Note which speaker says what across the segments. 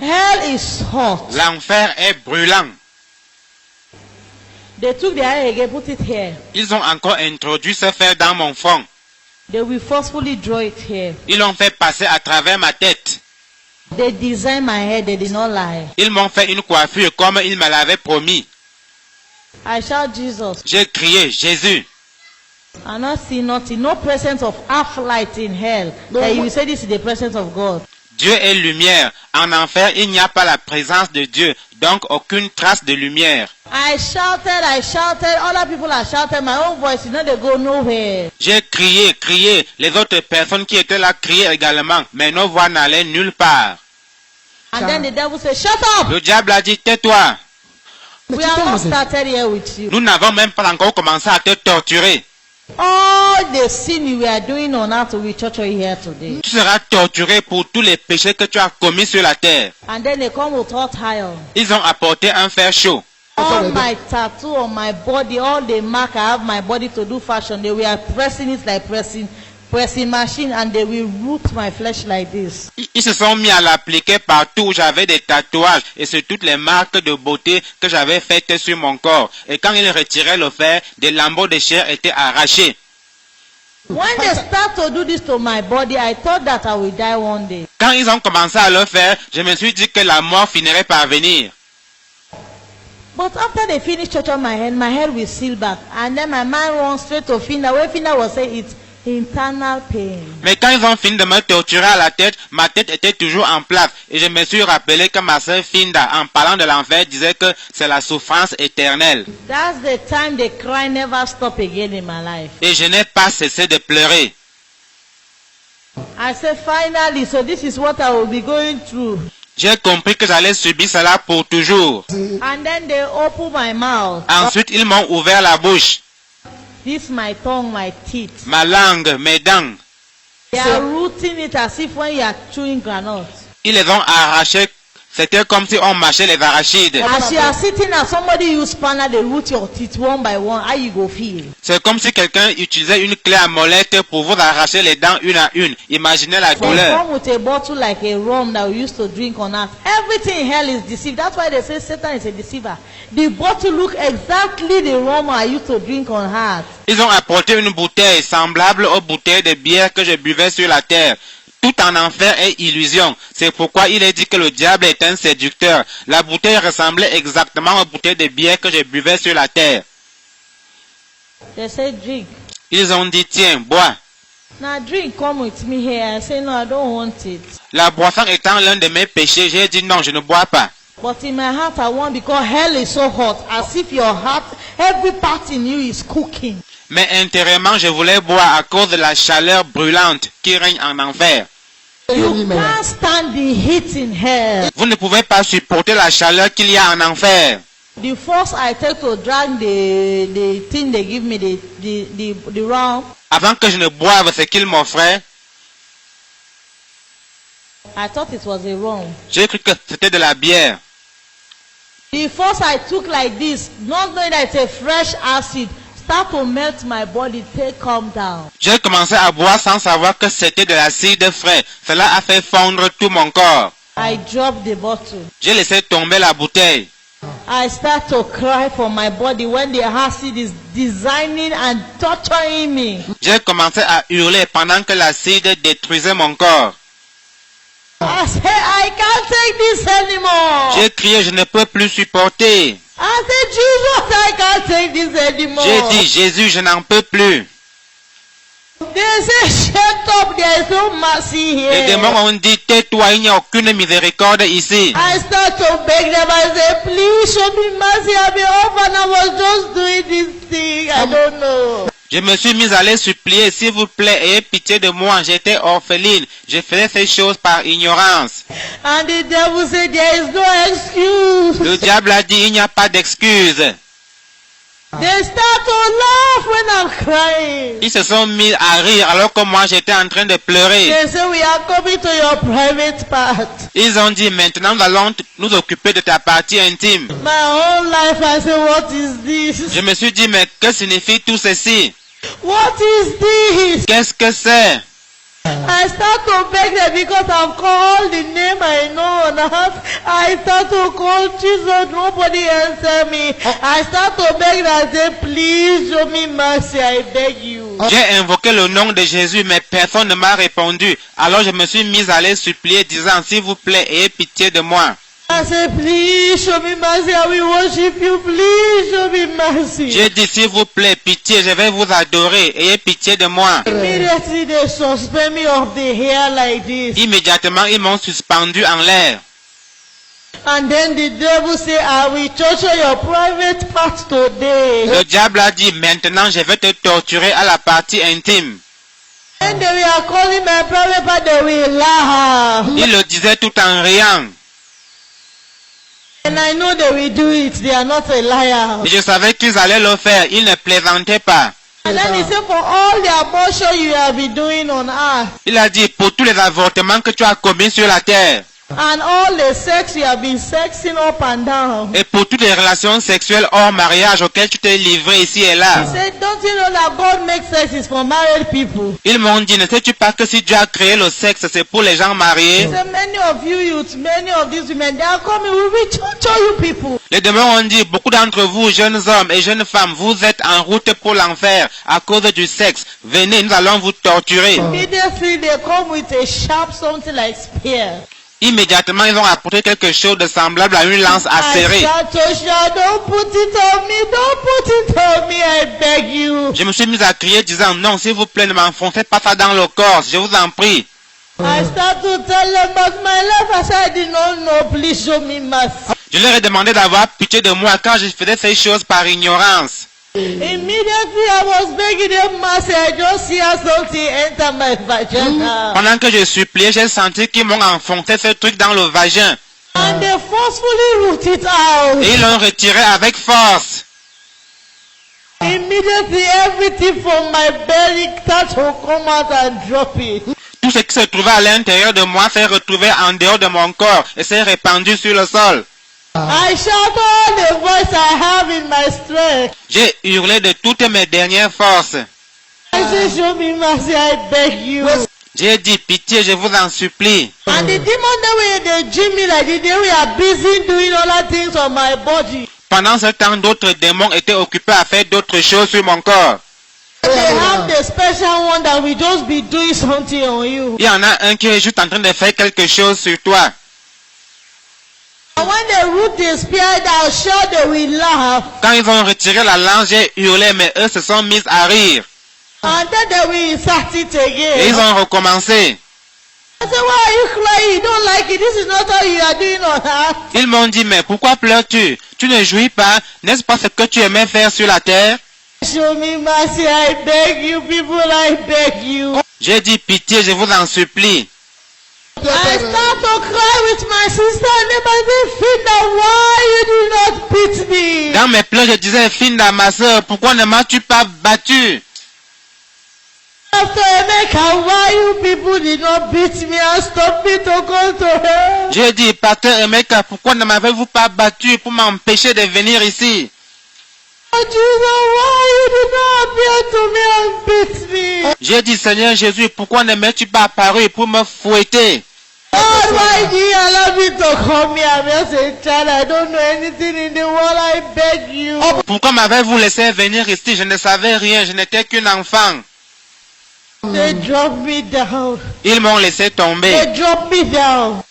Speaker 1: Hell is hot.
Speaker 2: L'enfer est brûlant.
Speaker 1: They took their hair again, put it here.
Speaker 2: Ils ont encore introduit ce fer dans mon front.
Speaker 1: They will forcefully draw it here.
Speaker 2: Ils l'ont fait passer à travers ma tête.
Speaker 1: They designed my hair, they did not lie.
Speaker 2: Ils m'ont fait une coiffure comme ils me l'avaient promis.
Speaker 1: I shout Jesus.
Speaker 2: J'ai crié Jésus.
Speaker 1: I not see nothing, no presence of half light in hell. That you will say this is the presence of God.
Speaker 2: Dieu est lumière. En enfer, il n'y a pas la présence de Dieu, donc aucune trace de lumière.
Speaker 1: I shouted, other people are shouting, my own voice, you know, they go nowhere.
Speaker 2: J'ai crié. Les autres personnes qui étaient là criaient également, mais nos voix n'allaient nulle part.
Speaker 1: And then the devil said, shut up!
Speaker 2: Le diable a dit, tais-toi.
Speaker 1: We have not started here with you.
Speaker 2: Nous n'avons même pas encore commencé à te torturer.
Speaker 1: All the sin you were doing on earth will torture you here today.
Speaker 2: Tu seras torturé pour tous les péchés que tu as commis sur la terre.
Speaker 1: And then they come with hot iron.
Speaker 2: Ils ont apporté un fer chaud.
Speaker 1: All my tattoo on my body, all the mark I have my body to do fashion, they were pressing it like pressing machine, and they will root my flesh like this.
Speaker 2: Ils se sont mis à l'appliquer partout où j'avais des tatouages et sur toutes les marques de beauté que j'avais faites sur mon corps. Et quand ils retiraient le fer, des lambeaux de chair étaient arrachés.
Speaker 1: When they start to do this to my body, I thought that I will die one day.
Speaker 2: Quand ils ont commencé à le faire, je me suis dit que la mort finirait par venir.
Speaker 1: But after they finish touching my head will seal back. And then my mind runs straight to Finda. Where Finda was saying it's internal pain.
Speaker 2: Mais quand ils ont fini de me torturer à la tête, ma tête était toujours en place. Et je me suis rappelé que ma sœur Finda, en parlant de l'enfer, disait que c'est la souffrance éternelle.
Speaker 1: That's the time the cry never stop again in my life.
Speaker 2: Et je n'ai pas cessé de pleurer.
Speaker 1: I said finally, so this is what I will be going through.
Speaker 2: J'ai compris que j'allais subir cela pour toujours.
Speaker 1: And then they open my mouth.
Speaker 2: Ensuite, ils m'ont ouvert la bouche.
Speaker 1: This my tongue, my teeth.
Speaker 2: Ma langue, mes dents.
Speaker 1: They are rooting it as if when you are chewing granite.
Speaker 2: Ils les ont arrachés. C'était comme si on mâchait les arachides.
Speaker 1: As you are sitting and somebody use spanner, they root your teeth one by one. How you go feel?
Speaker 2: C'est comme si quelqu'un utilisait une clé à molette pour vous arracher les dents une à une. Imaginez la
Speaker 1: They
Speaker 2: douleur.
Speaker 1: come with a bottle like a rum that we used to drink on earth. Everything in hell is deceived. That's why they say Satan is a deceiver. The bottle look exactly the rum I used to drink on earth.
Speaker 2: Ils ont apporté une bouteille semblable aux bouteilles de bière que je buvais sur la terre. Tout en enfer est illusion. C'est pourquoi il est dit que le diable est un séducteur. La bouteille ressemblait exactement aux bouteilles de bière que je buvais sur la terre.
Speaker 1: They say drink.
Speaker 2: Ils ont dit, tiens, bois.
Speaker 1: Now drink, come with me here. I say no, I don't want it.
Speaker 2: La boisson étant l'un de mes péchés, j'ai dit non, je ne bois pas.
Speaker 1: But in my heart I want, because hell is so hot, as if your heart, every part in you is cooking.
Speaker 2: Mais intérieurement, je voulais boire à cause de la chaleur brûlante qui règne en enfer.
Speaker 1: You can't stand the heat in hell.
Speaker 2: Vous ne pouvez pas supporter la chaleur qu'il y a en enfer.
Speaker 1: The force I take to drink the thing they give me, the rum,
Speaker 2: Avant que je ne boive ce qu'il m'offrait,
Speaker 1: I thought it was a rum.
Speaker 2: j'ai cru que c'était de la bière.
Speaker 1: The force I took like this, not knowing that it's a fresh acid, start to melt my body, take calm down.
Speaker 2: J'ai commencé à boire sans savoir que c'était de l'acide frais. Cela a fait fondre tout mon corps.
Speaker 1: I dropped the bottle.
Speaker 2: J'ai laissé tomber la bouteille.
Speaker 1: I start to cry for my body when the acid is designing and torturing me.
Speaker 2: J'ai commencé à hurler pendant que l'acide détruisait mon corps.
Speaker 1: I said, I can't take this anymore.
Speaker 2: J'ai crié, je ne peux plus supporter.
Speaker 1: I said, Jesus, I can't take this anymore.
Speaker 2: J'ai dit, Jésus, je n'en peux plus.
Speaker 1: They say, shut up, there is no mercy here.
Speaker 2: Les démons ont dit, tais-toi, il n'y a aucune miséricorde ici.
Speaker 1: I start to beg them, I say, please show me mercy, I've been orphan, I was just doing this thing, I don't know.
Speaker 2: Je me suis mis à les supplier, s'il vous plaît, ayez pitié de moi, j'étais orpheline. Je faisais ces choses par ignorance.
Speaker 1: And the devil said, there is no excuse.
Speaker 2: Le diable a dit, il n'y a pas d'excuse.
Speaker 1: They start to laugh when I'm crying.
Speaker 2: Ils se sont mis à rire alors que moi j'étais en train de pleurer.
Speaker 1: They say, we are coming to your private part.
Speaker 2: Ils ont dit, maintenant nous allons nous occuper de ta partie intime.
Speaker 1: My whole life I say, what is this?
Speaker 2: Je me suis dit, mais que signifie tout ceci?
Speaker 1: What is this?
Speaker 2: Qu'est-ce que c'est?
Speaker 1: I start to beg them because I've called the name I know on earth. I start to call Jesus, nobody answer me. I start to beg them, I say, please show me mercy, I beg you.
Speaker 2: J'ai invoqué le nom de Jésus, mais personne ne m'a répondu. Alors je me suis mis à les supplier, disant, s'il vous plaît, ayez pitié de moi.
Speaker 1: I say, please show me mercy, I will worship you, please show me mercy.
Speaker 2: J'ai dit, s'il vous plaît, pitié, je vais vous adorer, ayez pitié de moi.
Speaker 1: Immediately they suspend me of the hair like this.
Speaker 2: Immédiatement, ils m'ont suspendu en l'air.
Speaker 1: And then the devil say, I will torture your private part today.
Speaker 2: Le diable a dit, maintenant je vais te torturer à la partie intime.
Speaker 1: And they were calling my private part, they will laugh.
Speaker 2: Il le disait tout en riant.
Speaker 1: And I know they will do it, they are not a liar.
Speaker 2: Et je savais qu'ils allaient le faire, ils ne plaisantaient pas.
Speaker 1: And then he said, for all the abortion you have been doing on earth,
Speaker 2: Il a dit, pour tous les avortements que tu as commis sur la terre,
Speaker 1: and all the sex you have been sexing up and down.
Speaker 2: et pour toutes les relations sexuelles hors mariage auxquelles tu t'es livré ici et
Speaker 1: He
Speaker 2: là.
Speaker 1: said, don't you know that God makes sex is for married people?
Speaker 2: Ils m'ont dit, ne sais-tu pas que si Dieu a créé le sexe, c'est pour les gens mariés?
Speaker 1: He said, many of you youths, many of these women, they are coming, we will torture you people.
Speaker 2: Les démons ont dit, beaucoup d'entre vous, jeunes hommes et jeunes femmes, vous êtes en route pour l'enfer à cause du sexe. Venez, nous allons vous torturer.
Speaker 1: Immediately they come with a sharp something like spear.
Speaker 2: Immédiatement, ils ont apporté quelque chose de semblable à une lance
Speaker 1: I
Speaker 2: acérée.
Speaker 1: shout to shout, don't put it on me, don't put it on me, I beg you.
Speaker 2: Je me suis mis à crier disant, non, s'il vous plaît, ne m'enfoncez pas ça dans le corps, je vous en prie.
Speaker 1: I start to tell them about my life. I said, I did not know, please show me mercy.
Speaker 2: Je leur ai demandé d'avoir pitié de moi quand je faisais ces choses par ignorance.
Speaker 1: Immediately I was begging them mercy. I just see something enter my vagina.
Speaker 2: Pendant que je suppliais, j'ai senti qu'ils m'ont enfoncé ce truc dans le vagin.
Speaker 1: And they forcefully root it out.
Speaker 2: Et ils l'ont retiré avec force.
Speaker 1: Immediately everything from my belly starts to come out and drop it.
Speaker 2: Tout ce qui se trouvait à l'intérieur de moi s'est retrouvé en dehors de mon corps et s'est répandu sur le sol.
Speaker 1: I shout all the voice I have in my strength.
Speaker 2: J'ai hurlé de toutes mes dernières forces.
Speaker 1: I say, show me mercy, I beg you.
Speaker 2: J'ai dit, pitié, je vous en supplie.
Speaker 1: And the demon they gym me like this, they were busy doing other things on my body.
Speaker 2: Pendant ce temps, d'autres démons étaient occupés à faire d'autres choses sur mon corps.
Speaker 1: They have the special one that will just be doing something on you.
Speaker 2: Il y en a un qui est juste en train de faire quelque chose sur toi.
Speaker 1: And when they root the spear down, sure they will laugh.
Speaker 2: Quand ils ont retiré la lance, j'ai hurlé, mais eux se sont mis à rire.
Speaker 1: And then they will insert it
Speaker 2: Et ils
Speaker 1: again.
Speaker 2: ont recommencé.
Speaker 1: I said, why are you crying? You don't like it. This is not how you are doing on earth.
Speaker 2: Ils m'ont dit, mais pourquoi pleures-tu? Tu ne jouis pas? N'est-ce pas ce que tu aimais faire sur la terre?
Speaker 1: Show me mercy, I beg you, people, I beg you.
Speaker 2: J'ai dit, pitié, je vous en supplie.
Speaker 1: I start to cry with my sister and I say, Finda, why you do not beat me?
Speaker 2: Dans mes pleurs, je disais, Finda, ma soeur, pourquoi ne m'as-tu pas battu?
Speaker 1: After Emeka, why you people did not beat me and stop me to go to hell?
Speaker 2: J'ai dit, Pasteur Emeka, pourquoi ne m'avez-vous pas battu pour m'empêcher de venir ici?
Speaker 1: Oh, Jesus, why you did not appear to me and beat me?
Speaker 2: J'ai dit, Seigneur Jésus, pourquoi ne m'es-tu pas apparu pour me fouetter?
Speaker 1: God, why do you allow me to come here? I'm just a child. I don't know anything in the world. I beg you.
Speaker 2: Pourquoi m'avez-vous laissé venir ici? Je ne savais rien, je n'étais qu'un enfant.
Speaker 1: They drop me down.
Speaker 2: Ils m'ont laissé tomber.
Speaker 1: They drop me down.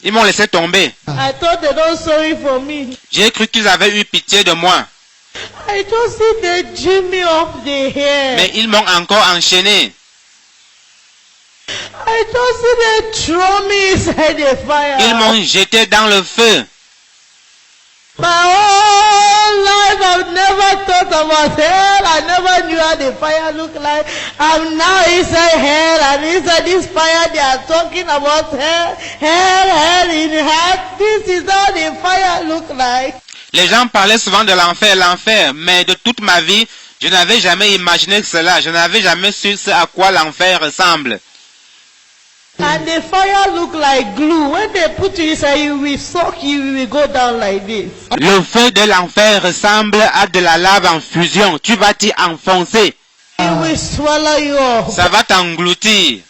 Speaker 2: Ils m'ont laissé tomber.
Speaker 1: I thought they don't sorry for me.
Speaker 2: J'ai cru qu'ils avaient eu pitié de moi.
Speaker 1: I just see they gym me off the hair.
Speaker 2: Mais ils m'ont encore enchaîné.
Speaker 1: I just see they throw me inside the fire.
Speaker 2: Ils m'ont jeté dans le feu.
Speaker 1: My whole life I've never thought about hell. I never knew how the fire looked like. I'm now inside hell and inside this fire they are talking about hell. Hell in hell. This is how the fire look like.
Speaker 2: Les gens parlaient souvent de l'enfer, mais de toute ma vie, je n'avais jamais imaginé cela. Je n'avais jamais su ce à quoi l'enfer ressemble.
Speaker 1: And the fire look like glue. When they put you inside, you will suck, you will go down like this.
Speaker 2: Le feu de l'enfer ressemble à de la lave en fusion. Tu vas t'y enfoncer.
Speaker 1: It will swallow you up.
Speaker 2: Ça va t'engloutir.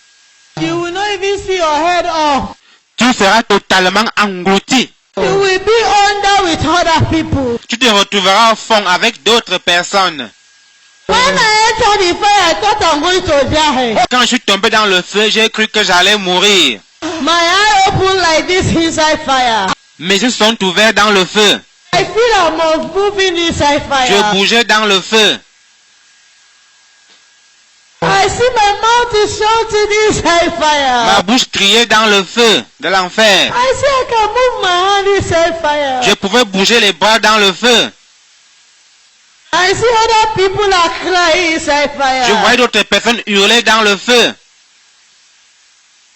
Speaker 1: not even see your head off.
Speaker 2: Tu seras totalement englouti.
Speaker 1: You will be under with other people.
Speaker 2: Tu te retrouveras au fond avec d'autres personnes.
Speaker 1: When I entered the fire, I thought I'm going to die.
Speaker 2: Quand je suis tombé dans le feu, j'ai cru que j'allais mourir.
Speaker 1: My eye opened like this inside fire.
Speaker 2: Mes yeux sont ouverts dans le feu.
Speaker 1: I feel I'm moving inside
Speaker 2: Je
Speaker 1: fire.
Speaker 2: bougeais dans le feu.
Speaker 1: I see my mouth is shouting inside fire.
Speaker 2: Ma bouche criait dans le feu de l'enfer.
Speaker 1: I see I can move my hand inside fire.
Speaker 2: Je pouvais bouger les bras dans le feu.
Speaker 1: I see other people are crying inside fire.
Speaker 2: Je voyais d'autres personnes hurler dans le feu.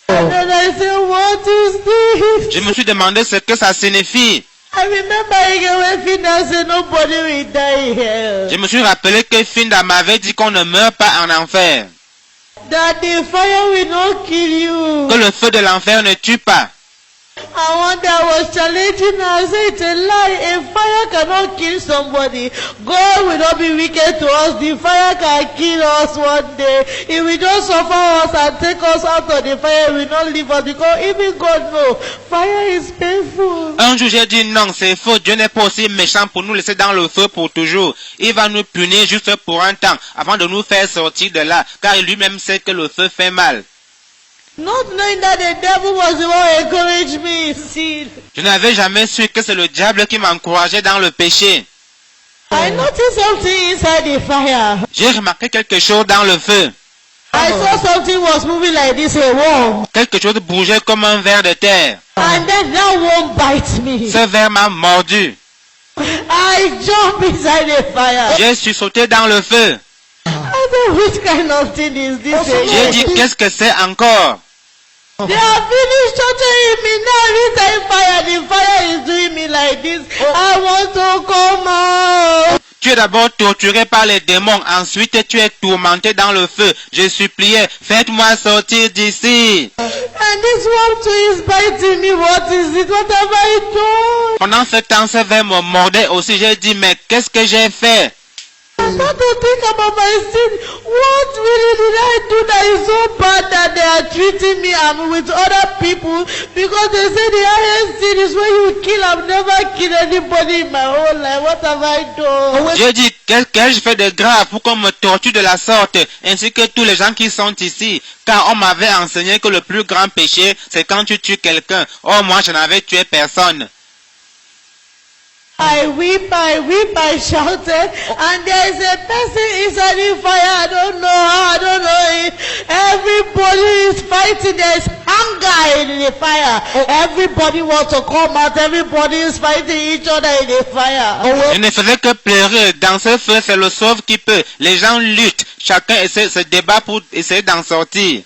Speaker 1: And then I say, what is this?
Speaker 2: Je me suis demandé ce que ça signifie.
Speaker 1: I remember when Finda said nobody will die here.
Speaker 2: Je me suis rappelé que Finda m'avait dit qu'on ne meurt pas en enfer.
Speaker 1: That the fire will not kill you.
Speaker 2: Que le feu de l'enfer ne tue pas.
Speaker 1: And one day I was challenging her. I said, it's a lie. A fire cannot kill somebody. God will not be wicked to us. The fire can kill us one day. He will just suffer us and take us out of the fire. He will not leave us because even God knows fire is painful.
Speaker 2: Un jour j'ai dit non, c'est faux. Dieu n'est pas aussi méchant pour nous laisser dans le feu pour toujours. Il va nous punir juste pour un temps avant de nous faire sortir de là. Car lui-même sait que le feu fait mal.
Speaker 1: Not knowing that the devil was the one who encouraged me in sin.
Speaker 2: Je n'avais jamais su que c'est le diable qui m'encourageait dans le péché.
Speaker 1: I noticed something inside the fire.
Speaker 2: J'ai remarqué quelque chose dans le feu.
Speaker 1: I saw something was moving like this, a worm.
Speaker 2: Quelque chose bougeait comme un ver de terre.
Speaker 1: And then that worm bites me.
Speaker 2: Ce ver m'a mordu.
Speaker 1: I jump inside the fire.
Speaker 2: J'ai sursauté dans le feu.
Speaker 1: I said, which kind of thing is this?
Speaker 2: J'ai dit, qu'est-ce que c'est encore?
Speaker 1: They have finished torturing me now inside fire. The fire is doing me like this. I want to come out.
Speaker 2: Tu es d'abord torturé par les démons, ensuite tu es tourmenté dans le feu. Je suppliais, faites-moi sortir d'ici.
Speaker 1: And this worm too is biting me. What is it? What have I done?
Speaker 2: Pendant ce temps, ce ver me mordait aussi. J'ai dit, mais qu'est-ce que j'ai fait?
Speaker 1: I start to think about my sin. What really did I do that is so bad that they are treating me with other people? Because they say the highest sin is when you kill. I've never killed anybody in my whole life. What have I done?
Speaker 2: J'ai dit, qu'est-ce que je fais de grave pour qu'on me torture de la sorte, ainsi que tous les gens qui sont ici? Car on m'avait enseigné que le plus grand péché, c'est quand tu tues quelqu'un. Or, moi, je n'avais tué personne.
Speaker 1: I weep, I shouted, and there is a person inside the fire. I don't know it. Everybody is fighting. There is hunger in the fire. Everybody wants to come out. Everybody is fighting each other in the fire.
Speaker 2: Je ne faisais que pleurer. Dans ce feu, c'est le sauve qui peut. Les gens luttent. Chacun essaie se débat pour essayer d'en sortir.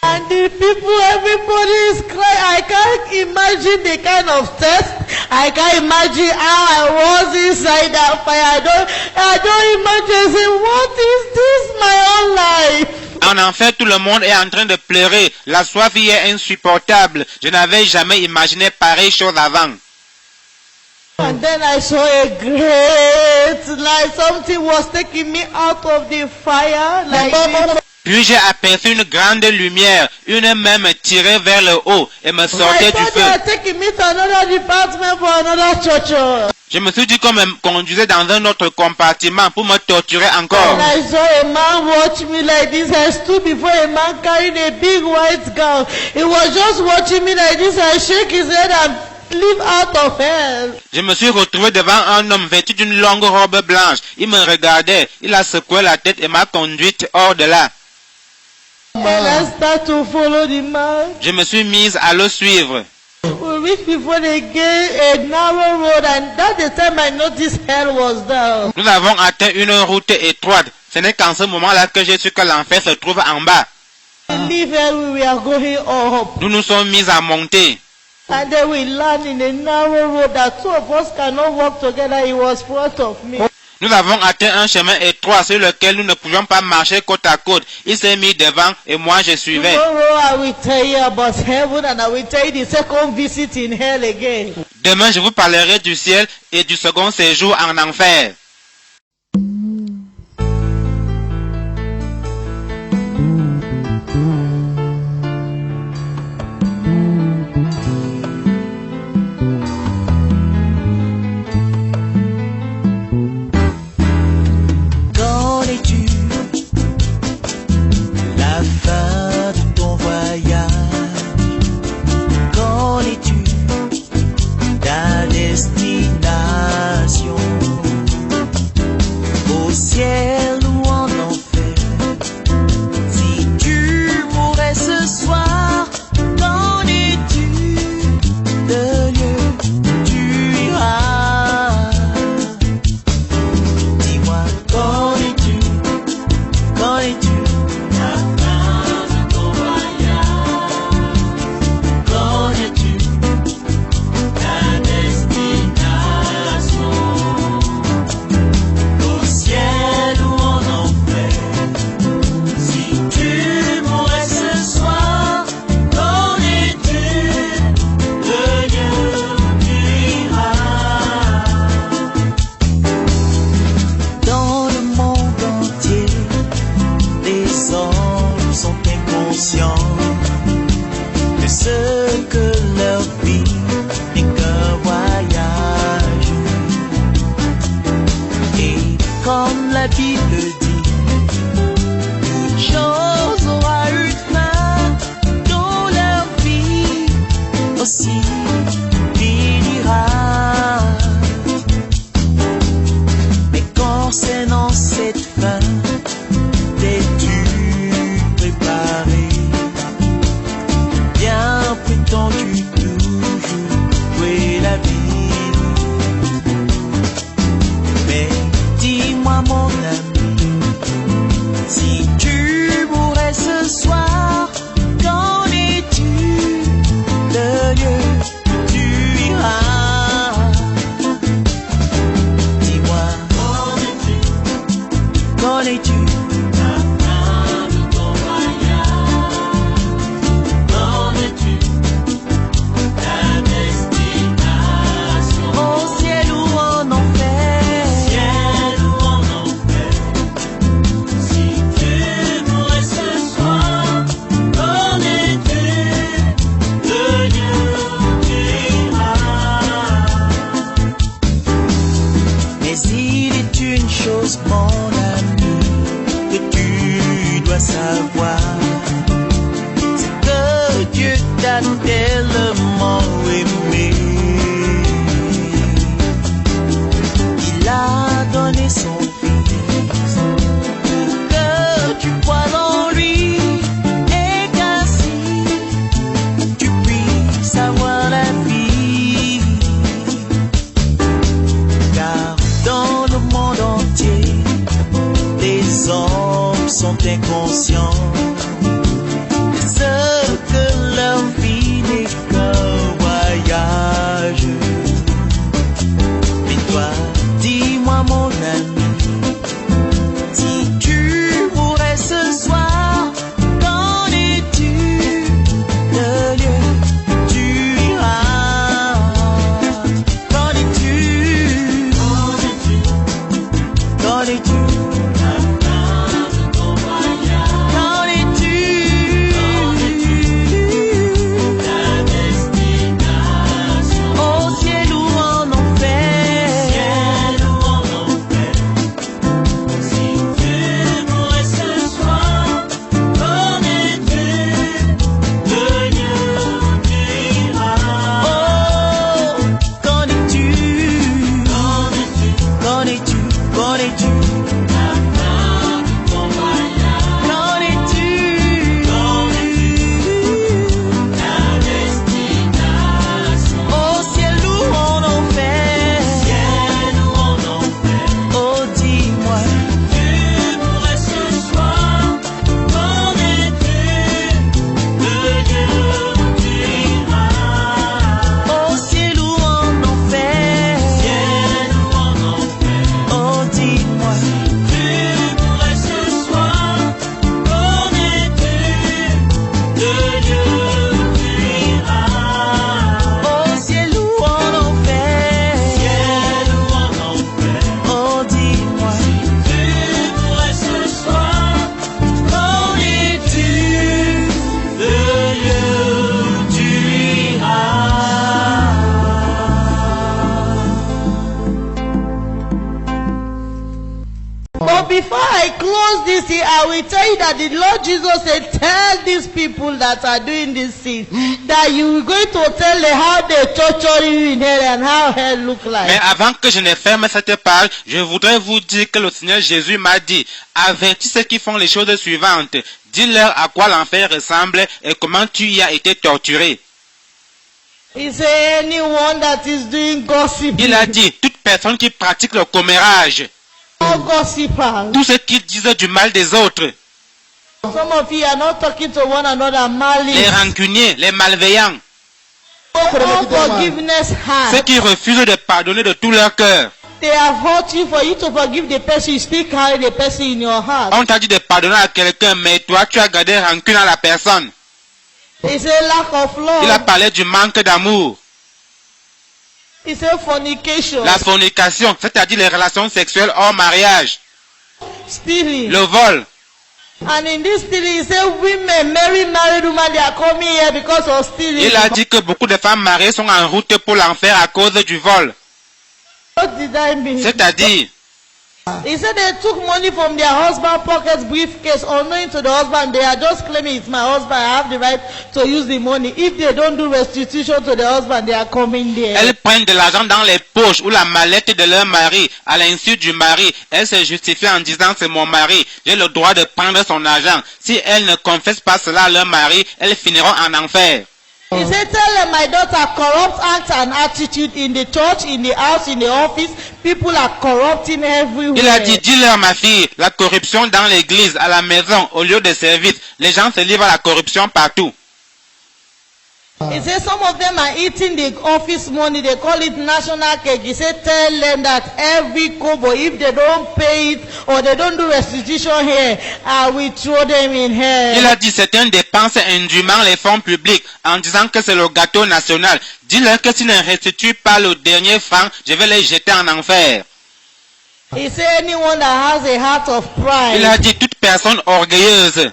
Speaker 1: And the people, everybody is crying. I can't imagine the kind of test. I can't imagine how I was inside that fire. I don't imagine. Say, what is this, my own life?
Speaker 2: En enfer, tout le monde est en train de pleurer. La soif y est insupportable. Je n'avais jamais imaginé pareille chose avant.
Speaker 1: And then I saw a great light. Something was taking me out of the fire. Like this.
Speaker 2: Puis j'ai aperçu une grande lumière, une main me tirait vers le haut et me sortait du feu. Je me suis dit qu'on me conduisait dans un autre compartiment pour me torturer encore.
Speaker 1: And I saw a man watch me like this. I stood before a man carrying a big white gown. He was just watching me like this. I shake his head and live out of hell.
Speaker 2: Je me suis retrouvé devant un homme vêtu d'une longue robe blanche. Il me regardait, il a secoué la tête et m'a conduite hors de là.
Speaker 1: And I start to follow the man.
Speaker 2: Je me suis mise à le suivre.
Speaker 1: We reached before the gate, a narrow road, and that's the time I noticed hell was down.
Speaker 2: Nous avons atteint une route étroite. Ce n'est qu'en ce moment-là que j'ai su que l'enfer se trouve en bas.
Speaker 1: We leave here, we are going up.
Speaker 2: Nous nous sommes mis à monter.
Speaker 1: And then we land in a narrow road that two of us cannot walk together. He was front of me.
Speaker 2: Nous avons atteint un chemin étroit sur lequel nous ne pouvions pas marcher côte à côte. Il s'est mis devant et moi je suivais.
Speaker 1: Tomorrow I will tell you about heaven and I will tell you the second visit in hell again.
Speaker 2: Demain je vous parlerai du ciel et du second séjour en enfer.
Speaker 3: la vie. Mais dis-moi mon ami, si tu mourrais ce soir, qu'en es-tu? Le lieu où tu iras. Dis-moi, qu'en es-tu? Mon ami, que tu dois savoir, c'est que Dieu t'a tellement aimé, il a donné son Fils pour que tu crois en lui et qu'ainsi tu puisses avoir la vie. Car dans le monde entier, les hommes sont inconscients de ce que leur vie n'est qu'un voyage. Mais toi, dis-moi mon ami, si tu mourrais ce soir, qu'en es-tu? Le lieu où tu iras. Qu'en es-tu? Qu'en es-tu?
Speaker 1: Before I close this here, I will tell you that the Lord Jesus said, tell these people that are doing this sin, that you are going to tell them how they torture you in hell and how hell look like.
Speaker 2: Mais avant que je ne ferme cette page, je voudrais vous dire que le Seigneur Jésus m'a dit, avertis ceux qui font les choses suivantes, dis-leur à quoi l'enfer ressemble et comment tu y as été torturé.
Speaker 1: He said, anyone that is doing gossip.
Speaker 2: Il a dit, toute personne qui pratique le commérage,
Speaker 1: gossipers.
Speaker 2: tous ceux qui disent du mal des autres,
Speaker 1: Some of you are not talking to one another, malice.
Speaker 2: les rancuniers, les malveillants,
Speaker 1: Unforgiveness
Speaker 2: ceux
Speaker 1: heart.
Speaker 2: qui refusent de pardonner de tout leur cœur.
Speaker 1: They have hurt you for you to forgive the person. You still carry the person in your heart.
Speaker 2: On t'a dit de pardonner à quelqu'un, mais toi tu as gardé rancune à la personne.
Speaker 1: It's a lack of
Speaker 2: Il a
Speaker 1: love.
Speaker 2: parlé du manque d'amour.
Speaker 1: It's a fornication.
Speaker 2: La fornication, c'est-à-dire les relations sexuelles hors mariage.
Speaker 1: Stealing.
Speaker 2: Le vol.
Speaker 1: And in this stealing, he said women, married women, they are coming here because of stealing.
Speaker 2: Il a dit que beaucoup de femmes mariées sont en route pour l'enfer à cause du vol.
Speaker 1: What did I mean?
Speaker 2: C'est-à-dire,
Speaker 1: He said they took money from their husband pockets, briefcase, unknowing to the husband. They are just claiming it's my husband. I have the right to use the money. If they don't do restitution to the husband, they are coming there.
Speaker 2: elles prennent de l'argent dans les poches ou la mallette de leur mari. À l'insu du mari, elles se justifient en disant c'est mon mari. J'ai le droit de prendre son argent. Si elles ne confessent pas cela à leur mari, elles finiront en enfer.
Speaker 1: He said, tell them my daughter corrupt acts and attitude in the church, in the house, in the office. People are corrupting everywhere.
Speaker 2: Il a dit, dis-leur ma fille, la corruption dans l'église, à la maison, au lieu de service. Les gens se livrent à la corruption partout.
Speaker 1: He said some of them are eating the office money. They call it national cake. He said tell them that every kobo, if they don't pay it or they don't do restitution here, I will throw them in hell.
Speaker 2: Il a dit, certaines dépensent indûment les fonds publics en disant que c'est le gâteau national. Dis-leur que s'ils ne restituent pas le dernier franc, je vais les jeter en enfer.
Speaker 1: He said anyone that has a heart of pride,
Speaker 2: Il a dit, toute personne orgueilleuse,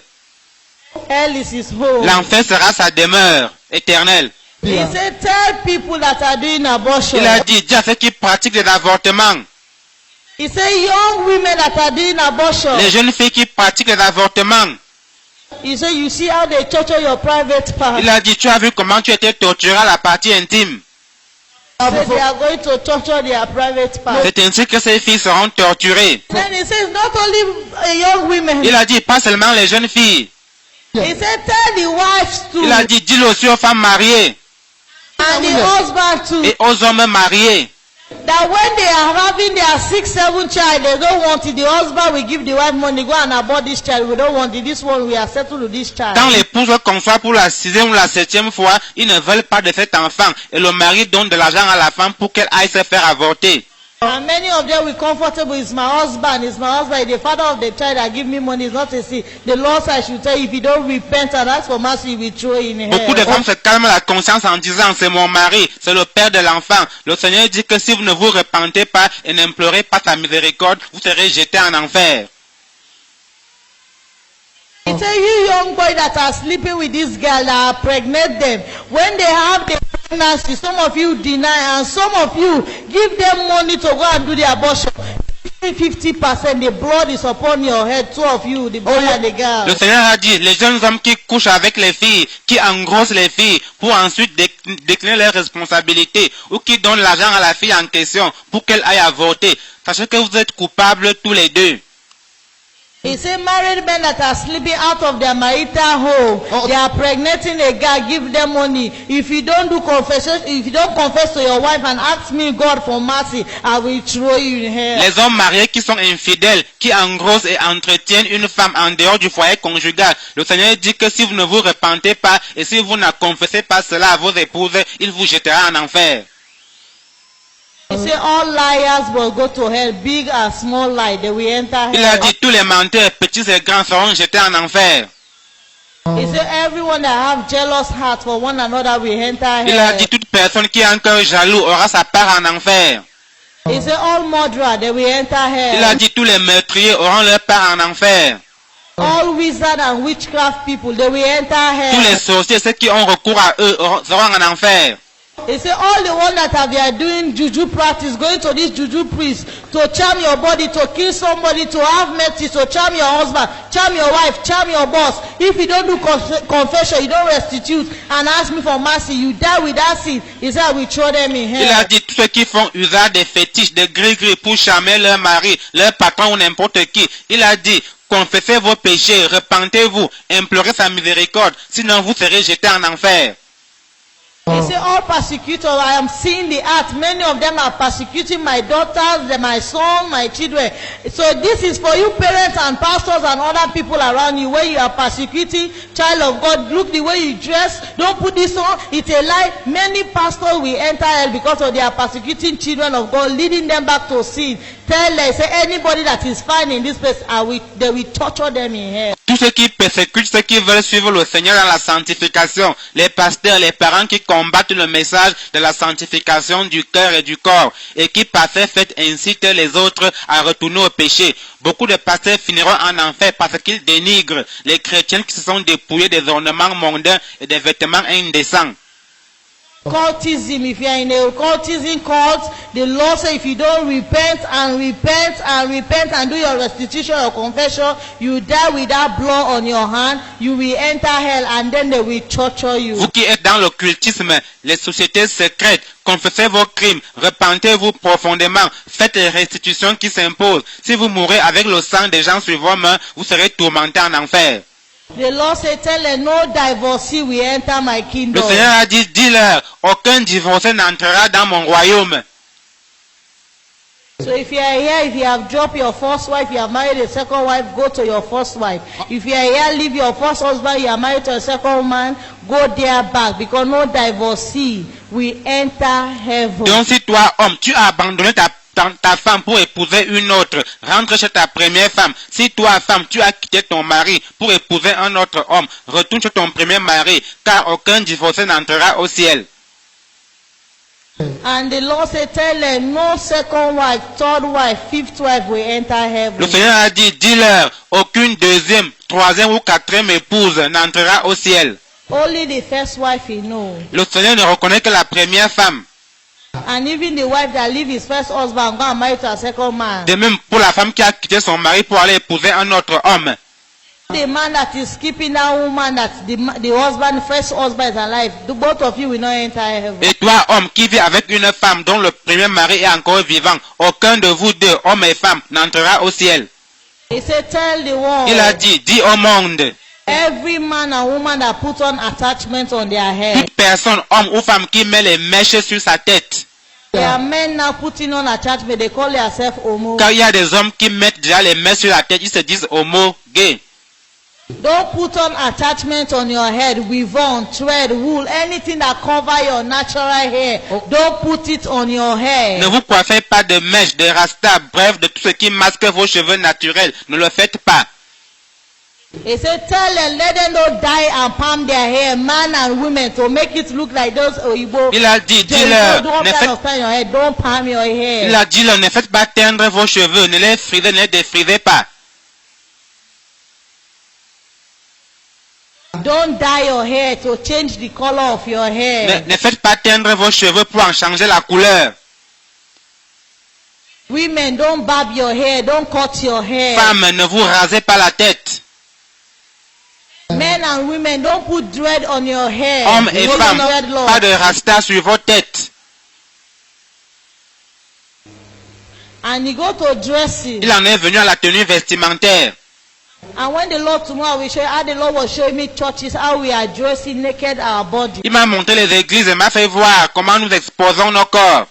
Speaker 1: hell is his home.
Speaker 2: l'enfer sera sa demeure éternelle.
Speaker 1: He said tell people that are doing abortion.
Speaker 2: Il a dit, dis à ceux qui pratiquent les avortements,
Speaker 1: He said young women that are doing abortion.
Speaker 2: les jeunes filles qui pratiquent les avortements.
Speaker 1: He said you see how they torture your private part.
Speaker 2: Il a dit, tu as vu comment tu étais torturé à la partie intime.
Speaker 1: He said they are going to torture their private part.
Speaker 2: C'est ainsi que ces filles seront torturées.
Speaker 1: Then he says not only young women.
Speaker 2: Il a dit, pas seulement les jeunes filles.
Speaker 1: He said tell the wives too.
Speaker 2: Il a dit, dis-le aussi aux femmes mariées
Speaker 1: And the husband too.
Speaker 2: et aux hommes mariés.
Speaker 1: That when they are having their 6, 7 child, they don't want it. The husband will give the wife money, go and abort this child. We don't want it. This one we are settled with this child.
Speaker 2: Quand l'épouse conçoit pour la 6e ou la 7e fois, ils ne veulent pas de cet enfant. Et le mari donne de l'argent à la femme pour qu'elle aille se faire avorter.
Speaker 1: And many of them will comfortable. It's my husband. It's my husband. The father of the child that give me money is not a sin. The Lord I should tell you, if you don't repent and ask for mercy, he will throw you in
Speaker 2: Beaucoup de
Speaker 1: hell.
Speaker 2: femmes se calment la conscience en disant, c'est mon mari, c'est le père de l'enfant. Le Seigneur dit que si vous ne vous repentez pas et n'implorez pas sa miséricorde, vous serez jetés en enfer.
Speaker 1: He said, you young boy that are sleeping with this girl that are pregnant them, when they have the pregnancy, some of you deny and some of you give them money to go and do the abortion. 50%, the blood is upon your head, two of you, the boy and the girl.
Speaker 2: Le Seigneur a dit, les jeunes hommes qui couchent avec les filles, qui engrossent les filles pour ensuite décliner leurs responsabilités, ou qui donnent l'argent à la fille en question pour qu'elle aille avorter, sachez que vous êtes coupables tous les deux.
Speaker 1: He said married men that are sleeping out of their marital home, they are pregnating a guy, give them money. If you don't do confession, if you don't confess to your wife and ask me God for mercy, I will throw you in hell.
Speaker 2: Les hommes mariés qui sont infidèles, qui engrossent et entretiennent une femme en dehors du foyer conjugal, le Seigneur dit que si vous ne vous repentez pas et si vous ne confessez pas cela à vos épouses, il vous jettera en enfer.
Speaker 1: He said all liars will go to hell, big and small lie, they will enter
Speaker 2: Il a
Speaker 1: hell.
Speaker 2: dit tous les menteurs, petits et grands, seront jetés en enfer.
Speaker 1: He said everyone that have jealous heart for one another will enter
Speaker 2: Il a
Speaker 1: hell.
Speaker 2: dit toute personne qui a un cœur jaloux aura sa part en enfer.
Speaker 1: He said all murderer, they will enter
Speaker 2: Il a
Speaker 1: hell.
Speaker 2: dit tous les meurtriers auront leur part en enfer.
Speaker 1: All wizard and witchcraft people, they will enter
Speaker 2: Tous les
Speaker 1: hell.
Speaker 2: sorciers, ceux qui ont recours à eux, seront en enfer.
Speaker 1: He said all the one that they are doing juju practice, going to this juju priest to charm your body, to kill somebody, to have mercy, to charm your husband, charm your wife, charm your boss. If you don't do confession, you don't restitute and ask me for mercy, you die with that sin. He said I will throw them in
Speaker 2: Il a
Speaker 1: hell.
Speaker 2: dit tous ceux qui font usage des fétiches, des gris-gris pour charmer leur mari, leur patron ou n'importe qui. Il a dit, confessez vos péchés, repentez-vous, implorez sa miséricorde, sinon vous serez jetés en enfer.
Speaker 1: He said all persecutors, I am seeing the act. Many of them are persecuting my daughters, my son, my children. So this is for you parents and pastors and other people around you where you are persecuting child of God. Look the way you dress. Don't put this on. It's a lie. Many pastors will enter hell because of they are persecuting children of God, leading them back to sin. Tell them, say anybody that is found in this place, they will torture them in hell.
Speaker 2: Tous ceux qui persécutent, ceux qui veulent suivre le Seigneur dans la sanctification, les pasteurs, les parents qui combattent le message de la sanctification du cœur et du corps, et qui par ces faits incitent les autres à retourner au péché. Beaucoup de pasteurs finiront en enfer parce qu'ils dénigrent les chrétiens qui se sont dépouillés des ornements mondains et des vêtements indécents.
Speaker 1: Cultism, if you are in a cultism cult, the Lord says if you don't repent and do your restitution or confession, you die with that blood on your hand, you will enter hell and then they will torture you.
Speaker 2: Vous qui êtes dans l'occultisme, les sociétés secrètes, confessez vos crimes, repentez-vous profondément, faites les restitutions qui s'imposent. Si vous mourrez avec le sang des gens sur vos mains, vous serez tourmentés en enfer.
Speaker 1: The Lord said, tell them, no divorcee will enter my
Speaker 2: Le
Speaker 1: kingdom.
Speaker 2: Seigneur a dit, dis-leur, aucun divorcé n'entrera dans mon royaume.
Speaker 1: So if you are here, if you have dropped your first wife, you have married a second wife, go to your first wife. If you are here, leave your first husband, you are married to a second man, go there back. Because no divorcee will enter heaven.
Speaker 2: Donc si toi, homme, tu as abandonné ta femme pour épouser une autre, rentre chez ta première femme. Si toi, femme, tu as quitté ton mari pour épouser un autre homme, retourne chez ton premier mari, car aucun divorcé n'entrera au ciel.
Speaker 1: And the Lord said, tell them, no second wife, third wife, fifth wife will enter heaven.
Speaker 2: Le Seigneur a dit, dis-leur, aucune deuxième, troisième ou quatrième épouse n'entrera au ciel.
Speaker 1: Only the first wife he knows.
Speaker 2: Le Seigneur ne reconnaît que la première femme.
Speaker 1: And even the wife that leave his first husband go and marry to a second man.
Speaker 2: De même pour la femme qui a quitté son mari pour aller épouser un autre homme.
Speaker 1: The man that is keeping that woman that the husband, first husband is alive, the both of you will not enter heaven.
Speaker 2: Et toi, homme, qui vit avec une femme dont le premier mari est encore vivant, aucun de vous deux, homme et femme, n'entrera au ciel.
Speaker 1: He said, tell the world.
Speaker 2: Il a dit, dis au monde,
Speaker 1: Every man and woman that put on attachment on their head.
Speaker 2: toute personne, homme ou femme qui met les mèches sur sa tête.
Speaker 1: There are men now putting on attachment, they call themselves homo.
Speaker 2: Car il y a des hommes qui mettent déjà les mèches sur la tête, ils se disent homo, gay.
Speaker 1: Don't put on attachment on your head, weave on, thread, wool, anything that cover your natural hair. Don't put it on your hair.
Speaker 2: Ne vous coiffez pas de mèches, de rasta, bref, de tout ce qui masque vos cheveux naturels. Ne le faites pas.
Speaker 1: He said, tell them, let them not dye and palm their hair, man and women, to make it look like those Oyibo.
Speaker 2: Il a dit, dis-leur,
Speaker 1: Don't palm your hair, don't palm your hair.
Speaker 2: il a dit, ne faites pas teindre vos cheveux, ne les frisez, ne les défrisez pas.
Speaker 1: Don't dye your hair to change the color of your hair.
Speaker 2: Ne faites pas teindre vos cheveux pour en changer la couleur.
Speaker 1: Women, don't barb your hair, don't cut your hair.
Speaker 2: Femmes, ne vous rasez pas la tête.
Speaker 1: Men and women, don't put dread on your hair.
Speaker 2: Hommes et
Speaker 1: Don't
Speaker 2: femmes,
Speaker 1: put dreadlocks.
Speaker 2: pas de rasta sur vos têtes.
Speaker 1: And you go to dressing.
Speaker 2: Il en est venu à la tenue vestimentaire.
Speaker 1: And when the Lord tomorrow will show you how the Lord was showing me churches, how we are dressing naked our body.
Speaker 2: Il m'a montré les églises et m'a fait voir comment nous exposons nos corps.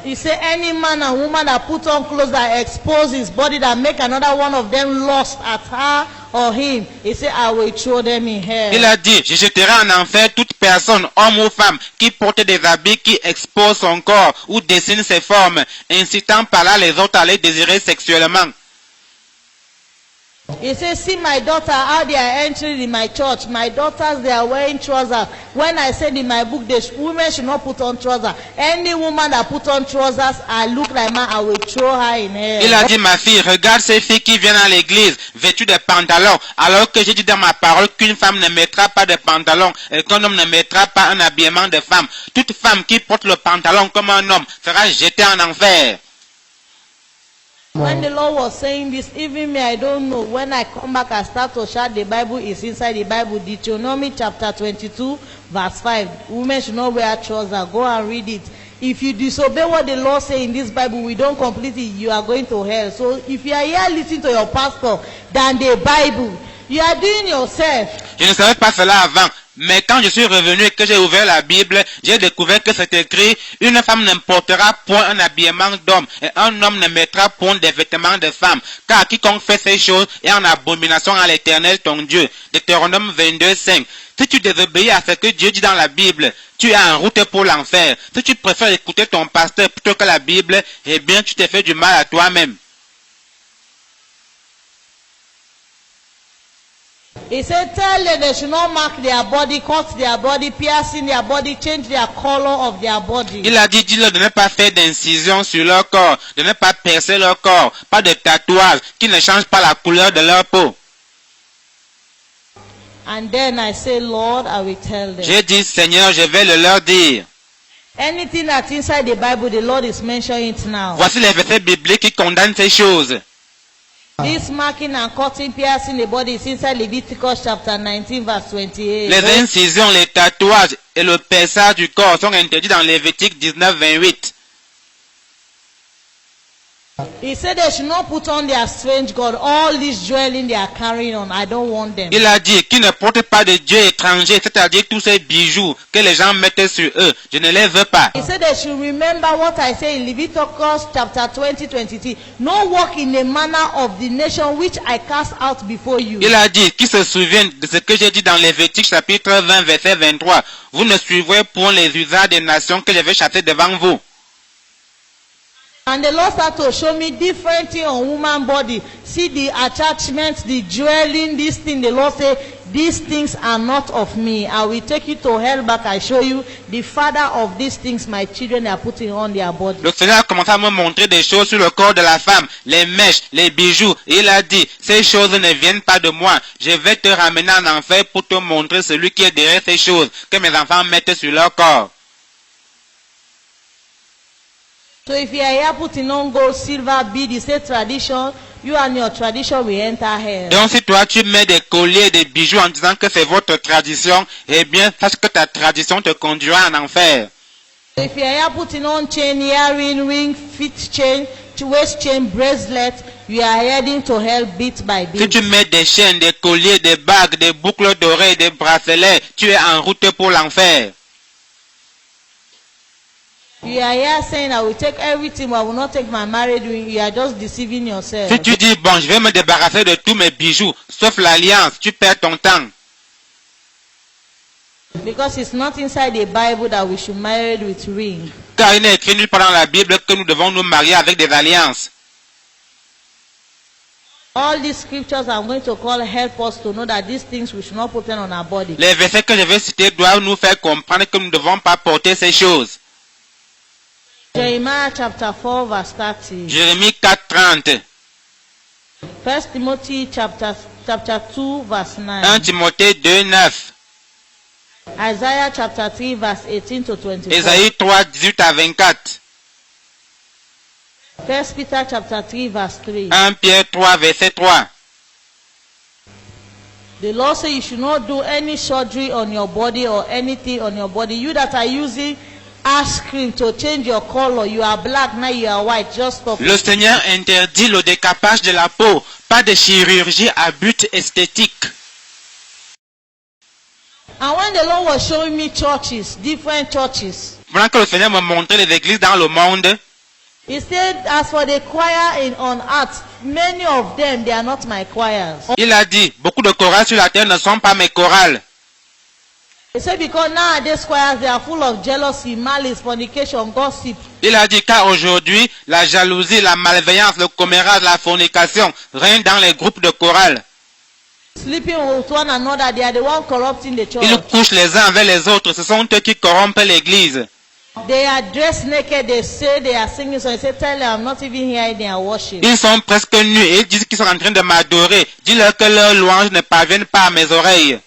Speaker 1: He said any man and woman that put on clothes that expose his body, that make another one of them lust at her or him, he said, I will throw them in hell.
Speaker 2: Il a dit, je jetterai en enfer toute personne, homme ou femme, qui porte des habits qui exposent son corps ou dessine ses formes, incitant par là les autres à les désirer sexuellement.
Speaker 1: He said, see my daughter, how they are entering in my church. My daughters, they are wearing trousers. When I said in my book, women should not put on trousers. Any woman that put on trousers, I look like man, I will throw her in hell.
Speaker 2: Il a dit, ma fille, regarde ces filles qui viennent à l'église, vêtues de pantalons, alors que j'ai dit dans ma parole qu'une femme ne mettra pas de pantalon et qu'un homme ne mettra pas un habillement de femme. Toute femme qui porte le pantalon comme un homme sera jetée en enfer.
Speaker 1: When the Lord was saying this, even me, I don't know. When I come back, I start to shout, the Bible is inside the Bible. Deuteronomy chapter 22, verse 5. Women should not wear trousers. Go and read it. If you disobey what the Lord says in this Bible, we don't complete it, you are going to hell. So if you are here listening to your pastor than the Bible, you are doing yourself.
Speaker 2: Je ne savais pas cela avant. Mais quand je suis revenu et que j'ai ouvert la Bible, j'ai découvert que c'est écrit, une femme n'importera point un habillement d'homme et un homme ne mettra point des vêtements de femme. Car quiconque fait ces choses est en abomination à l'Éternel ton Dieu. Deutéronome 22, 5. Si tu désobéis à ce que Dieu dit dans la Bible, tu es en route pour l'enfer. Si tu préfères écouter ton pasteur plutôt que la Bible, eh bien tu t'es fait du mal à toi-même.
Speaker 1: He said, tell them they should not mark their body, cut their body, piercing their body, change their color of their body.
Speaker 2: Il a dit, dis-leur de ne pas faire d'incision sur leur corps, de ne pas percer leur corps, pas de tatouage qui ne changent pas la couleur de leur peau.
Speaker 1: And then I say, Lord, I will tell them.
Speaker 2: J'ai dit, Seigneur, je vais le leur dire.
Speaker 1: Anything that's inside the Bible, the Lord is mentioning it now.
Speaker 2: Voici les versets bibliques qui condamnent ces choses.
Speaker 1: This marking and cutting, piercing the body is inside Leviticus chapter 19, verse 28.
Speaker 2: Les incisions, les tatouages et le perçage du corps sont interdits dans Lévitique 19, 28.
Speaker 1: He said they should not put on their strange God, all this jewelry they are carrying on. I don't want them.
Speaker 2: Il a dit qu'ils ne portent pas de dieu étranger, c'est-à-dire tous ces bijoux que les gens mettent sur eux. Je ne les veux pas.
Speaker 1: He said they should remember what I say in Leviticus chapter 20:23. No walk in the manner of the nation which I cast out before you.
Speaker 2: Il a dit qu'ils se souviennent de ce que j'ai dit dans Lévitique chapitre 20 verset 23. Vous ne suivrez point les usages des nations que je vais chasser devant vous.
Speaker 1: And the Lord started to show me different things on woman body. See the attachments, the jewelry, this thing. The Lord said, these things are not of me. I will take you to hell back. I show you the father of these things my children are putting on their body.
Speaker 2: Le Seigneur a commencé à me montrer des choses sur le corps de la femme, les mèches, les bijoux. Et il a dit, ces choses ne viennent pas de moi. Je vais te ramener en enfer pour te montrer celui qui est derrière ces choses que mes enfants mettent sur leur corps.
Speaker 1: So if you are here putting on gold, silver, bead, you say tradition, you and your tradition will enter hell.
Speaker 2: Donc si toi tu mets des colliers, des bijoux en disant que c'est votre tradition, eh bien sache que ta tradition te conduira en enfer.
Speaker 1: So if you are here putting on chain, earring, ring, feet chain, waist chain, bracelet, you are heading to hell bit by bit.
Speaker 2: Si tu mets des chaînes, des colliers, des bagues, des boucles d'oreilles, des bracelets, tu es en route pour l'enfer.
Speaker 1: You are here saying, I will take everything, but I will not take my marriage ring. You are just deceiving yourself.
Speaker 2: Si tu dis, bon, je vais me débarrasser de tous mes bijoux, sauf l'alliance, tu perds ton temps.
Speaker 1: Because it's not inside the Bible that we should marry with ring.
Speaker 2: Car il n'est écrit nulle part dans la Bible que nous devons nous marier avec des alliances.
Speaker 1: All these scriptures I'm going to call help us to know that these things we should not put on our body.
Speaker 2: Les versets que je vais citer doivent nous faire comprendre que nous ne devons pas porter ces choses.
Speaker 1: Jeremiah chapter 4 verse 30.
Speaker 2: Jérémie 4:30.
Speaker 1: 1 Timothy chapter 2 verse 9.
Speaker 2: 1 Timothée 2:9.
Speaker 1: Isaiah chapter 3 verse 18 to 24.
Speaker 2: Ésaïe 3:18 à 24.
Speaker 1: 1 Peter chapter 3 verse 3.
Speaker 2: 1 Pierre 3 verset 3.
Speaker 1: The Lord says you should not do any surgery on your body or anything on your body. You that are using ash cream to change your color, you are black, now you are white, just stop.
Speaker 2: Le Seigneur interdit le décapage de la peau, pas de chirurgie à but esthétique.
Speaker 1: And when the Lord was showing me churches, different churches,
Speaker 2: Pendant que le Seigneur me montrait les églises dans le monde,
Speaker 1: He said, as for the choir on earth, many of them, they are not my choirs.
Speaker 2: il a dit, beaucoup de chorales sur la terre ne sont pas mes chorales.
Speaker 1: He said, because nowadays choirs, they are full of jealousy, malice, fornication, gossip.
Speaker 2: Il a dit, car aujourd'hui, la jalousie, la malveillance, le commérage, la fornication règnent dans les groupes de chorales.
Speaker 1: Sleeping with one another, they are the one corrupting the church.
Speaker 2: Ils couchent les uns avec les autres, ce sont eux qui corrompent l'église.
Speaker 1: They are dressed naked, they say they are singing, so I say, tell them I'm not even here in their worship.
Speaker 2: Ils sont presque nus et ils disent qu'ils sont en train de m'adorer. Dis-leur que leurs louanges ne parviennent pas à mes oreilles.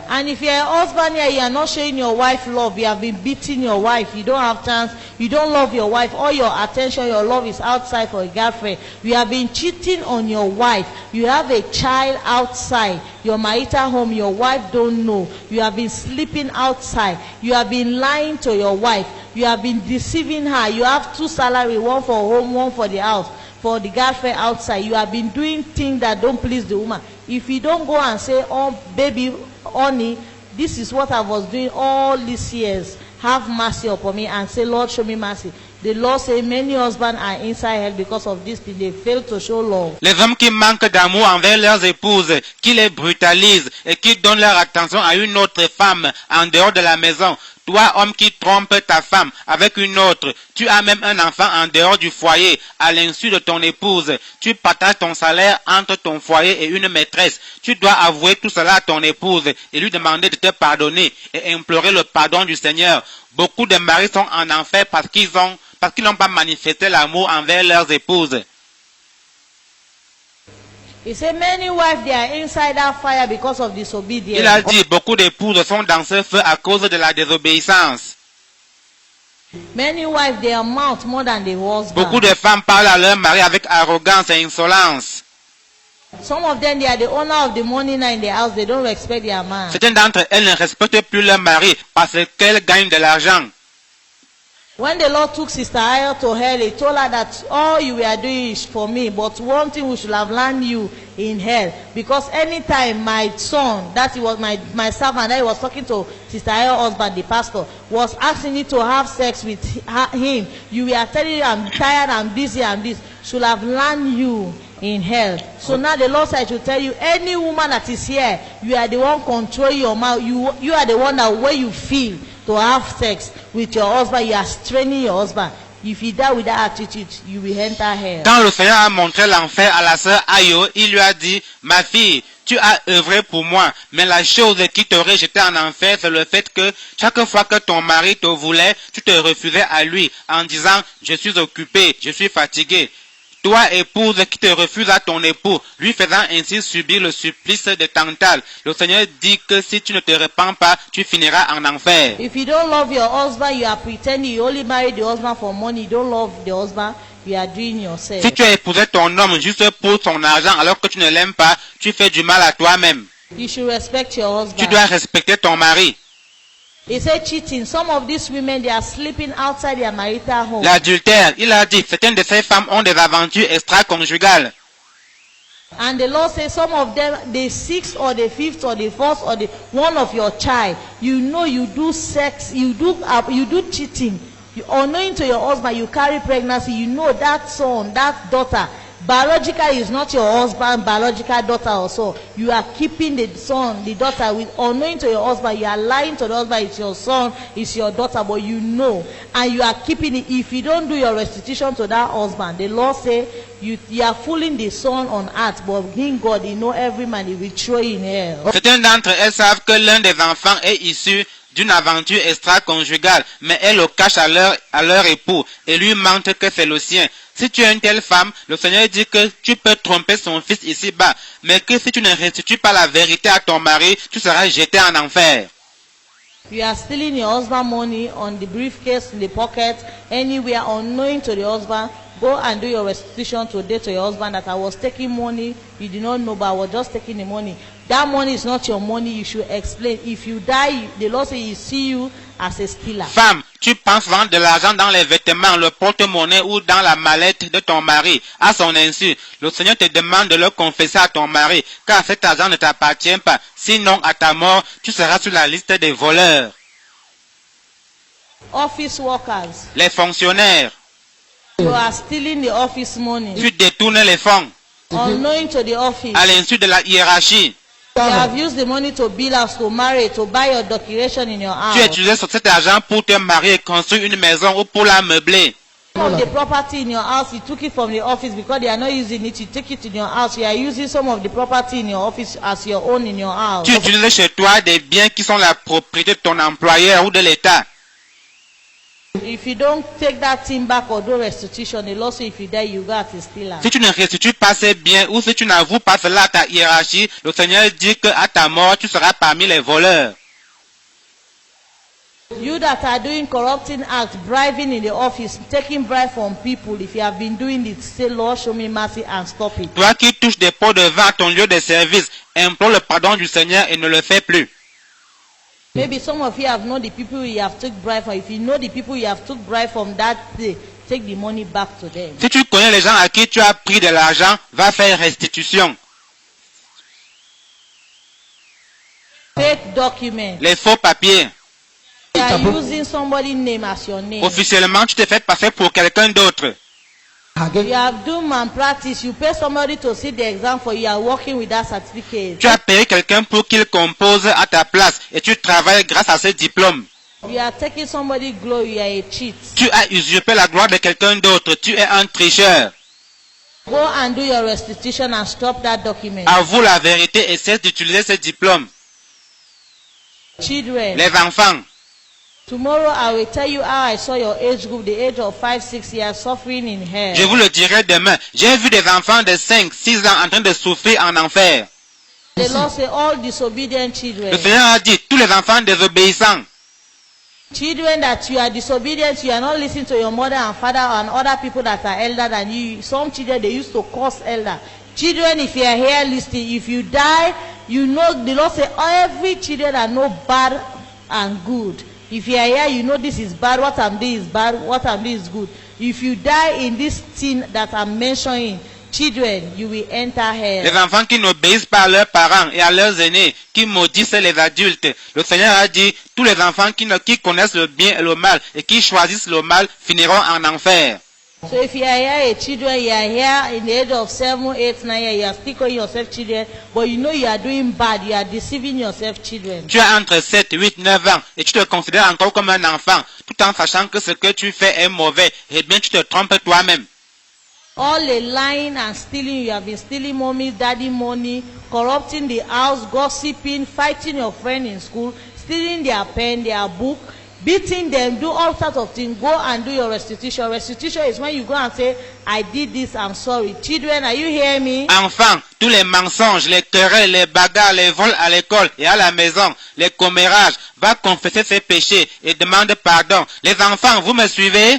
Speaker 1: And if you are a husband here, you are not showing your wife love, you have been beating your wife, you don't have chance, you don't love your wife, all your attention, your love is outside for a girlfriend. You have been cheating on your wife, you have a child outside, your marital home, your wife don't know, you have been sleeping outside, you have been lying to your wife, you have been deceiving her, you have 2 salaries, one for home, one for the house, for the girlfriend outside. You have been doing things that don't please the woman. If you don't go and say, oh baby, honey, this is what I was doing all these years, have mercy upon me, and say, Lord, show me mercy. The Lord say many husbands are inside hell because of this thing. They fail to show love.
Speaker 2: Les hommes qui manquent d'amour envers leurs épouses, qui les brutalisent et qui donnent leur attention à une autre femme en dehors de la maison. Toi, homme qui trompe ta femme avec une autre, tu as même un enfant en dehors du foyer, à l'insu de ton épouse. Tu partages ton salaire entre ton foyer et une maîtresse. Tu dois avouer tout cela à ton épouse et lui demander de te pardonner et implorer le pardon du Seigneur. Beaucoup de maris sont en enfer parce qu'ils n'ont pas manifesté l'amour envers leurs épouses.
Speaker 1: He said many wives, they are inside that fire because of disobedience.
Speaker 2: Il a dit, beaucoup d'épouses sont dans ce feu à cause de la désobéissance.
Speaker 1: Many wives, they are mouth more than the husband.
Speaker 2: Beaucoup de femmes parlent à leur mari avec arrogance et insolence.
Speaker 1: Some of them, they are the owner of the money now in the house. They don't respect their man.
Speaker 2: Certaines d'entre elles ne respectent plus leur mari parce qu'elles gagnent de l'argent.
Speaker 1: When the Lord took Sister Ayo to hell, he told her that all you were doing is for me, but one thing we should have learned you in hell. Because anytime my son, that he was my servant, that he was talking to Sister Ayo's husband, the pastor, was asking you to have sex with him, you were telling him, I'm tired, I'm busy, I'm this, should have learned you in hell. So now the Lord said, I should tell you, any woman that is here, you are the one controlling your mouth. You are the one that when you feel to have sex with your husband, you are straining your husband. If you die with that attitude, you will enter hell.
Speaker 2: Quand le Seigneur a montré l'enfer à la sœur Ayo, il lui a dit, ma fille, tu as œuvré pour moi, mais la chose qui t'aurait jeté en enfer, c'est le fait que chaque fois que ton mari te voulait, tu te refusais à lui en disant, je suis occupé, je suis fatigué. Toi, épouse, qui te refuse à ton époux, lui faisant ainsi subir le supplice de Tantale. Le Seigneur dit que si tu ne te repens pas, tu finiras en enfer.
Speaker 1: If you don't love your husband, you are pretending you only married the husband for money. You don't love the husband, you are doing yourself.
Speaker 2: Si tu as épousé ton homme juste pour son argent alors que tu ne l'aimes pas, tu fais du mal à toi-même.
Speaker 1: You should respect your husband.
Speaker 2: Tu dois respecter ton mari.
Speaker 1: He said cheating. Some of these women, they are sleeping outside their marital home.
Speaker 2: L'adultère, il a dit, certaines de ces femmes ont des aventures extra-conjugales.
Speaker 1: And the Lord says some of them, the sixth or the fifth or the fourth or the one of your child, you know you do sex, you do cheating. You, unknowing to your husband, you carry pregnancy. You know that son, that daughter, biologically is not your husband, biological daughter also. You are keeping the son, the daughter, with unknowing to your husband. You are lying to the husband, it's your son, it's your daughter, but you know. And you are keeping it. If you don't do your restitution to that husband, the Lord say, you are fooling the son on earth, but in God, he know every man, he will throw in hell.
Speaker 2: Certains d'entre elles savent que l'un des enfants est issu d'une aventure extra-conjugale, mais elles le cachent à leur époux et lui mentent que c'est le sien. Si tu es une telle femme, le Seigneur dit que tu peux tromper son fils ici-bas, mais que si tu ne restitues pas la vérité à ton mari, tu seras jeté en enfer.
Speaker 1: You are stealing your husband money on the briefcase, in the pocket, anywhere, unknowing to the husband. Go and do your restitution today to your husband that I was taking money, you did not know, but I was just taking the money. That money is not your money, you should explain. If you die, the Lord says he see you as a stealer.
Speaker 2: Femme, tu penses vendre de l'argent dans les vêtements, le porte-monnaie ou dans la mallette de ton mari. À son insu, le Seigneur te demande de le confesser à ton mari, car cet argent ne t'appartient pas. Sinon, à ta mort, tu seras sur la liste des voleurs.
Speaker 1: Office workers,
Speaker 2: Les fonctionnaires,
Speaker 1: you are stealing the office money.
Speaker 2: tu détournes les fonds
Speaker 1: Unknowing to the office.
Speaker 2: à l'insu de la hiérarchie.
Speaker 1: You have used the money to build house, to marry, to buy your decoration in your house.
Speaker 2: Tu utilises cet argent pour te marier, construire une maison ou pour la meubler.
Speaker 1: Some of the property in your house, you took it from the office because they are not using it. You take it in your house. You are using some of the property in your office as your own in your house.
Speaker 2: Tu utilises chez toi des biens qui sont la propriété de ton employeur ou de l'État.
Speaker 1: If you don't take that thing back or do restitution, the Lord say if you die, you got to steal.
Speaker 2: Si tu ne restitues pas ces biens ou si tu n'avoues pas cela à ta hiérarchie, le Seigneur dit qu'à ta mort, tu seras parmi les voleurs.
Speaker 1: You that are doing corrupting acts, bribing in the office, taking bribe from people, if you have been doing it, say, Lord, show me mercy and stop it.
Speaker 2: Toi qui touches des pots de vin à ton lieu de service, implore le pardon du Seigneur et ne le fais plus.
Speaker 1: Maybe some of you have known the people you have took bribe from. If you know the people you have took bribe from that day, take the money back to them.
Speaker 2: Si tu connais les gens à qui tu as pris de l'argent, va faire restitution.
Speaker 1: Fake documents.
Speaker 2: Les faux papiers.
Speaker 1: You are using somebody's name as your name.
Speaker 2: Officiellement, tu te fais passer pour quelqu'un d'autre.
Speaker 1: You have done malpractice. You pay somebody to sit the exam for you. You are working with that certificate.
Speaker 2: Tu as payé quelqu'un pour qu'il compose à ta place et tu travailles grâce à ce diplôme.
Speaker 1: You are taking somebody's glory. You are a cheat.
Speaker 2: Tu as usurpé la gloire de quelqu'un d'autre. Tu es un tricheur.
Speaker 1: Go and do your restitution and stop that document.
Speaker 2: Avoue la vérité et cesse d'utiliser ce diplôme.
Speaker 1: Children.
Speaker 2: Les enfants.
Speaker 1: Tomorrow I will tell you how I saw your age group, the age of 5-6 years, suffering in hell.
Speaker 2: Je vous le dirai demain. J'ai vu des enfants de 5-6 ans en train de souffrir en enfer.
Speaker 1: The Lord say all disobedient children.
Speaker 2: Le Seigneur a dit, tous les enfants désobéissants.
Speaker 1: Children that you are disobedient, you are not listening to your mother and father and other people that are elder than you. Some children, they used to curse elder. Children, if you are here listening, if you die, you know, the Lord say every children are no bad and good. If you are here, you know this is bad, what I'm doing is bad, what I'm doing is good. If you die in this thing that I'm mentioning, children, you will enter hell.
Speaker 2: Les enfants qui n'obéissent pas à leurs parents et à leurs aînés, qui maudissent les adultes. Le Seigneur a dit, tous les enfants qui connaissent le bien et le mal et qui choisissent le mal finiront en enfer.
Speaker 1: So if you are here, children, you are here in the age of 7, 8, 9 years, you are still calling yourself children, but you know you are doing bad, you are deceiving yourself, children.
Speaker 2: Tu as entre 7, 8, 9 ans et tu te considères encore comme un enfant, tout en sachant que ce que tu fais est mauvais. Eh bien, tu te trompes toi-même.
Speaker 1: All the lying and stealing, you have been stealing mommy, daddy money, corrupting the house, gossiping, fighting your friend in school, stealing their pen, their book, beating them, do all sorts of things. Go and do your restitution. Restitution is when you go and say, I did this, I'm sorry. Children, are you hearing me?
Speaker 2: Enfants, tous les mensonges, les querelles, les bagarres, les vols à l'école et à la maison, les commérages, va confesser ses péchés et demande pardon. Les enfants, vous me suivez?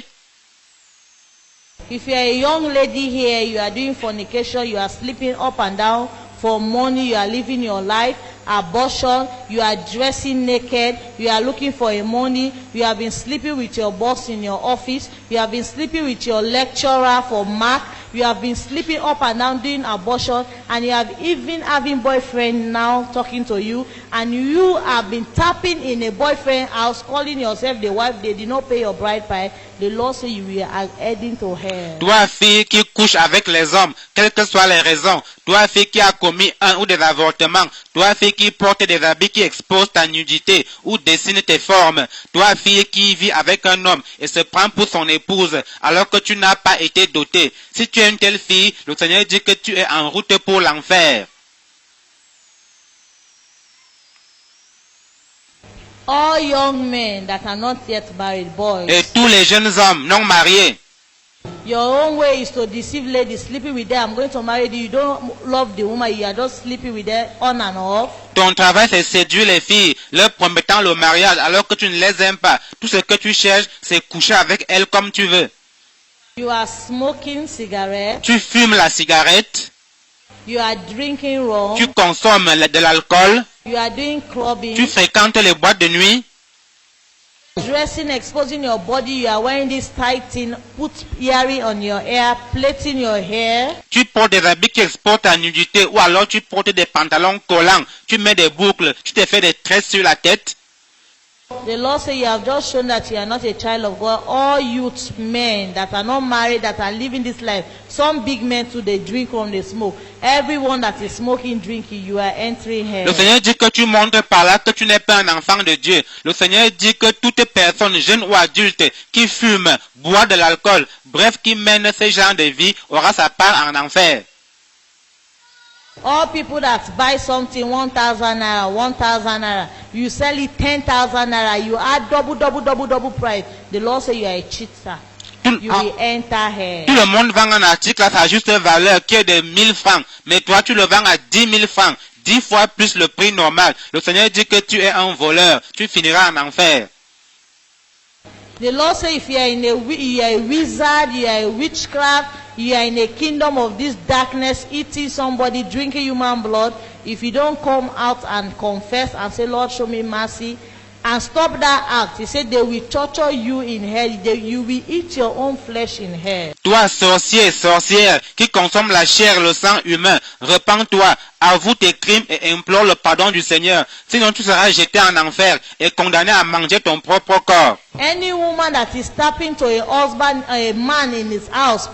Speaker 1: If you are a young lady here, you are doing fornication, you are sleeping up and down for money, you are living your life, abortion, you are dressing naked, you are looking for a money, you have been sleeping with your boss in your office, you have been sleeping with your lecturer for mark, you have been sleeping up and down doing abortion, and you have even having boyfriend now talking to you, and you have been tapping in a boyfriend house, calling yourself the wife, they did not pay your bride price. The Lord says you are heading to hell.
Speaker 2: Toi, fille qui couche avec les hommes, quelles que soient les raisons. Toi, fille qui a commis un ou des avortements. Toi, fille qui porte des habits qui exposent ta nudité ou dessine tes formes. Toi, fille qui vit avec un homme et se prend pour son épouse alors que tu n'as pas été dotée. Si tu es une telle fille, le Seigneur dit que tu es en route pour l'enfer.
Speaker 1: All young men that are not yet married, boys.
Speaker 2: Et tous les jeunes hommes non mariés.
Speaker 1: Your own way is to deceive ladies, sleeping with them. I'm going to marry you. You don't love the woman. You are just sleeping with them on and off.
Speaker 2: Ton travail, c'est séduire les filles, leur promettant le mariage alors que tu ne les aimes pas. Tout ce que tu cherches, c'est coucher avec elles comme tu veux.
Speaker 1: You are smoking cigarettes.
Speaker 2: Tu fumes la cigarette.
Speaker 1: You are drinking rum.
Speaker 2: Tu consommes de l'alcool.
Speaker 1: You are doing clubbing.
Speaker 2: Tu fréquentes les boîtes de nuit.
Speaker 1: Dressing, exposing your body. You are wearing this tight thing. Put earring on your hair. Plaiting your hair.
Speaker 2: Tu portes des habits qui exposent ta nudité ou alors tu portes des pantalons collants. Tu mets des boucles. Tu te fais des tresses sur la tête.
Speaker 1: The Lord says you have just shown that you are not a child of God. All youth men that are not married, that are living this life. Some big men too, they drink rum, they smoke. Everyone that is smoking, drinking, you are entering hell.
Speaker 2: Le Seigneur dit que tu montres par là que tu n'es pas un enfant de Dieu. Le Seigneur dit que toute personne, jeune ou adulte, qui fume, boit de l'alcool, bref, qui mène ce genre de vie, aura sa part en enfer.
Speaker 1: All people that buy something 1,000 naira, 1,000 naira, you sell it 10,000 naira, you add double price. The Lord says you are a cheater. You will enter hell.
Speaker 2: Tout le monde vend un article à sa juste valeur qui est de 1000 francs, mais toi tu le vends à 10 000 francs, 10 fois plus le prix normal. Le Seigneur dit que tu es un voleur, tu finiras en enfer.
Speaker 1: The Lord says if you are a wizard, you are a witchcraft, you are in a kingdom of this darkness, eating somebody, drinking human blood, if you don't come out and confess and say, Lord, show me mercy, and stop that act, he said they will torture you in hell, you will eat your own flesh in hell.
Speaker 2: Toi, sorcier, sorcière, qui consomme la chair, le sang humain, repens-toi, avoue tes crimes et implore le pardon du Seigneur. Sinon tu seras jeté en enfer et condamné à manger ton propre corps.
Speaker 1: Any woman that is tapping to a husband, a man in his house,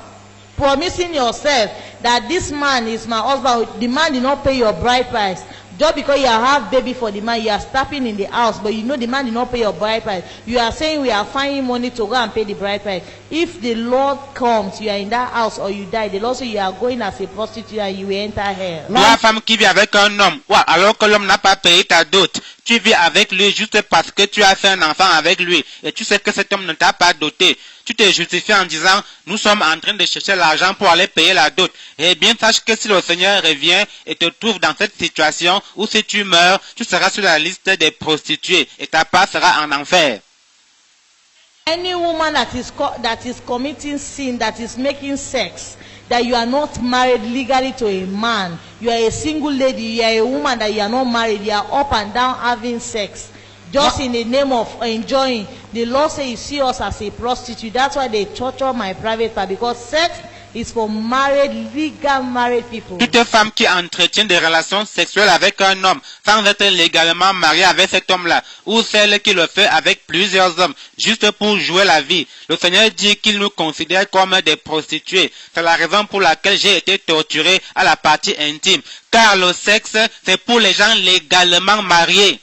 Speaker 1: promising yourself that this man is my husband, the man did not pay your bride price. Just because you have baby for the man, you are stepping in the house, but you know the man did not pay your bride price. You are saying we are finding money to go and pay the bride price. If the Lord comes, you are in that house or you die, the Lord says you are going as a prostitute and you will enter hell.
Speaker 2: Toi, femme qui vit avec un homme, alors que l'homme n'a pas payé ta dot, tu vis avec lui juste parce que tu as fait un enfant avec lui et tu sais que cet homme ne t'a pas doté. Tu te justifies en disant, nous sommes en train de chercher l'argent pour aller payer la dot. Eh bien, sache que si le Seigneur revient et te trouve dans cette situation où si tu meurs, tu seras sur la liste des prostituées et ta part sera en enfer.
Speaker 1: Any woman that is committing sin, that is making sex, that you are not married legally to a man, you are a single lady, you are a woman that you are not married, you are up and down having sex, just in the name of enjoying. The Lord says you see us as a prostitute. That's why they torture my private part, because sex is for married, legal married people.
Speaker 2: Toute femme qui entretient des relations sexuelles avec un homme sans être légalement mariée avec cet homme-là, ou celle qui le fait avec plusieurs hommes, juste pour jouer la vie. Le Seigneur dit qu'il nous considère comme des prostituées. C'est la raison pour laquelle j'ai été torturé à la partie intime. Car le sexe, c'est pour les gens légalement mariés.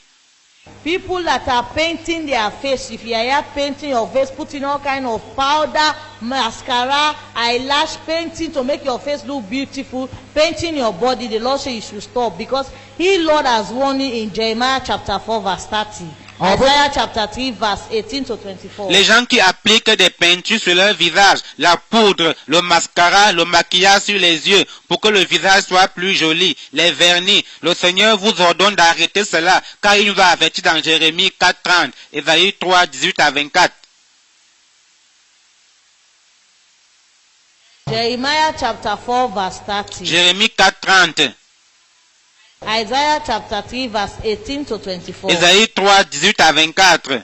Speaker 1: People that are painting their face, if you are here painting your face, putting all kind of powder, mascara, eyelash, painting to make your face look beautiful, painting your body, the Lord says you should stop, because He, Lord, has warned you in Jeremiah chapter 4 verse 30. Isaiah chapter 3 verse 18 to 24.
Speaker 2: Les gens qui appliquent des peintures sur leur visage, la poudre, le mascara, le maquillage sur les yeux pour que le visage soit plus joli, les vernis, le Seigneur vous ordonne d'arrêter cela, car il nous a averti dans Jérémie 4:30, Ésaïe 3, 18 à 24.
Speaker 1: Jeremiah chapter 4 verse 30.
Speaker 2: Jérémie 4:30.
Speaker 1: Isaiah chapter 3 verse 18 to 24.
Speaker 2: Ésaïe 3, 18 à 24.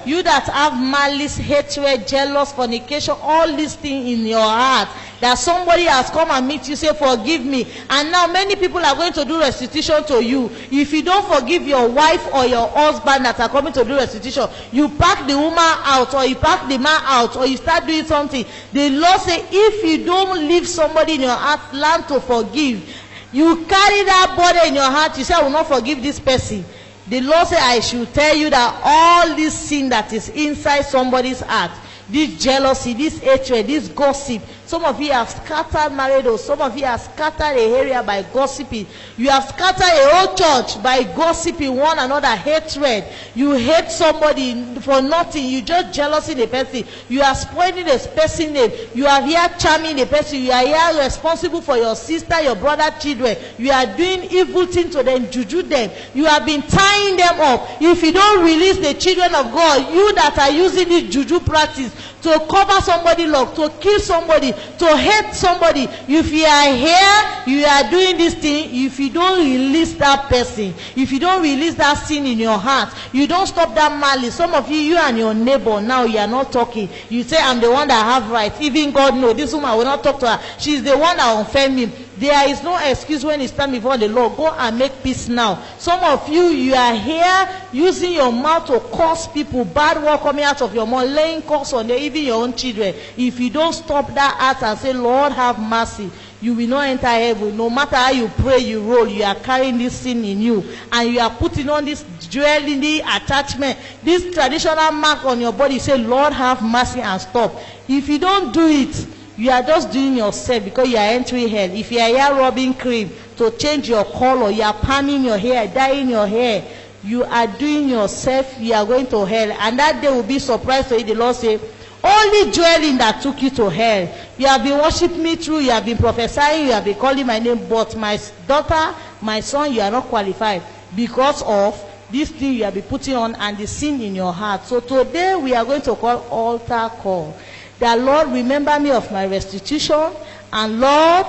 Speaker 1: You that have malice, hatred, jealous, fornication, all these things in your heart, that somebody has come and meet you, say, forgive me. And now many people are going to do restitution to you. If you don't forgive your wife or your husband that are coming to do restitution, you pack the woman out, or you pack the man out, or you start doing something. The Lord say, if you don't leave somebody in your heart, learn to forgive. You carry that burden in your heart, you say, I will not forgive this person. The Lord said, I should tell you that all this sin that is inside somebody's heart, this jealousy, this hatred, this gossip, some of you have scattered marriage, or some of you have scattered a area by gossiping. You have scattered a whole church by gossiping one another, hatred. You hate somebody for nothing. You just jealousy the person. You are spoiling the person's name. You are here charming the person. You are here responsible for your sister, your brother, children. You are doing evil things to them, juju them. You have been tying them up. If you don't release the children of God, you that are using this juju practice to cover somebody love, to kill somebody, to hate somebody. If you are here, you are doing this thing. If you don't release that person, if you don't release that sin in your heart, you don't stop that malice. Some of you and your neighbor, now you are not talking. You say, I'm the one that have right. Even God knows this woman will not talk to her. She's the one that offend me. There is no excuse when you stand before the Lord. Go and make peace now. Some of you, you are here using your mouth to curse people. Bad word coming out of your mouth, laying curse on them, even your own children. If you don't stop that act and say, Lord, have mercy, you will not enter heaven. No matter how you pray, you roll, you are carrying this sin in you. And you are putting on this jewelry attachment, this traditional mark on your body. Say, Lord, have mercy, and stop. If you don't do it, you are just doing yourself, because you are entering hell. If you are here rubbing cream to change your color, you are palming your hair, dyeing your hair, you are doing yourself, you are going to hell. And that day will be surprised to you. The Lord say, only dwelling that took you to hell. You have been worshiping me through, you have been prophesying, you have been calling my name, but my daughter, my son, you are not qualified because of this thing you have been putting on and the sin in your heart. So today we are going to call altar call. That Lord, remember me of my restitution, and Lord,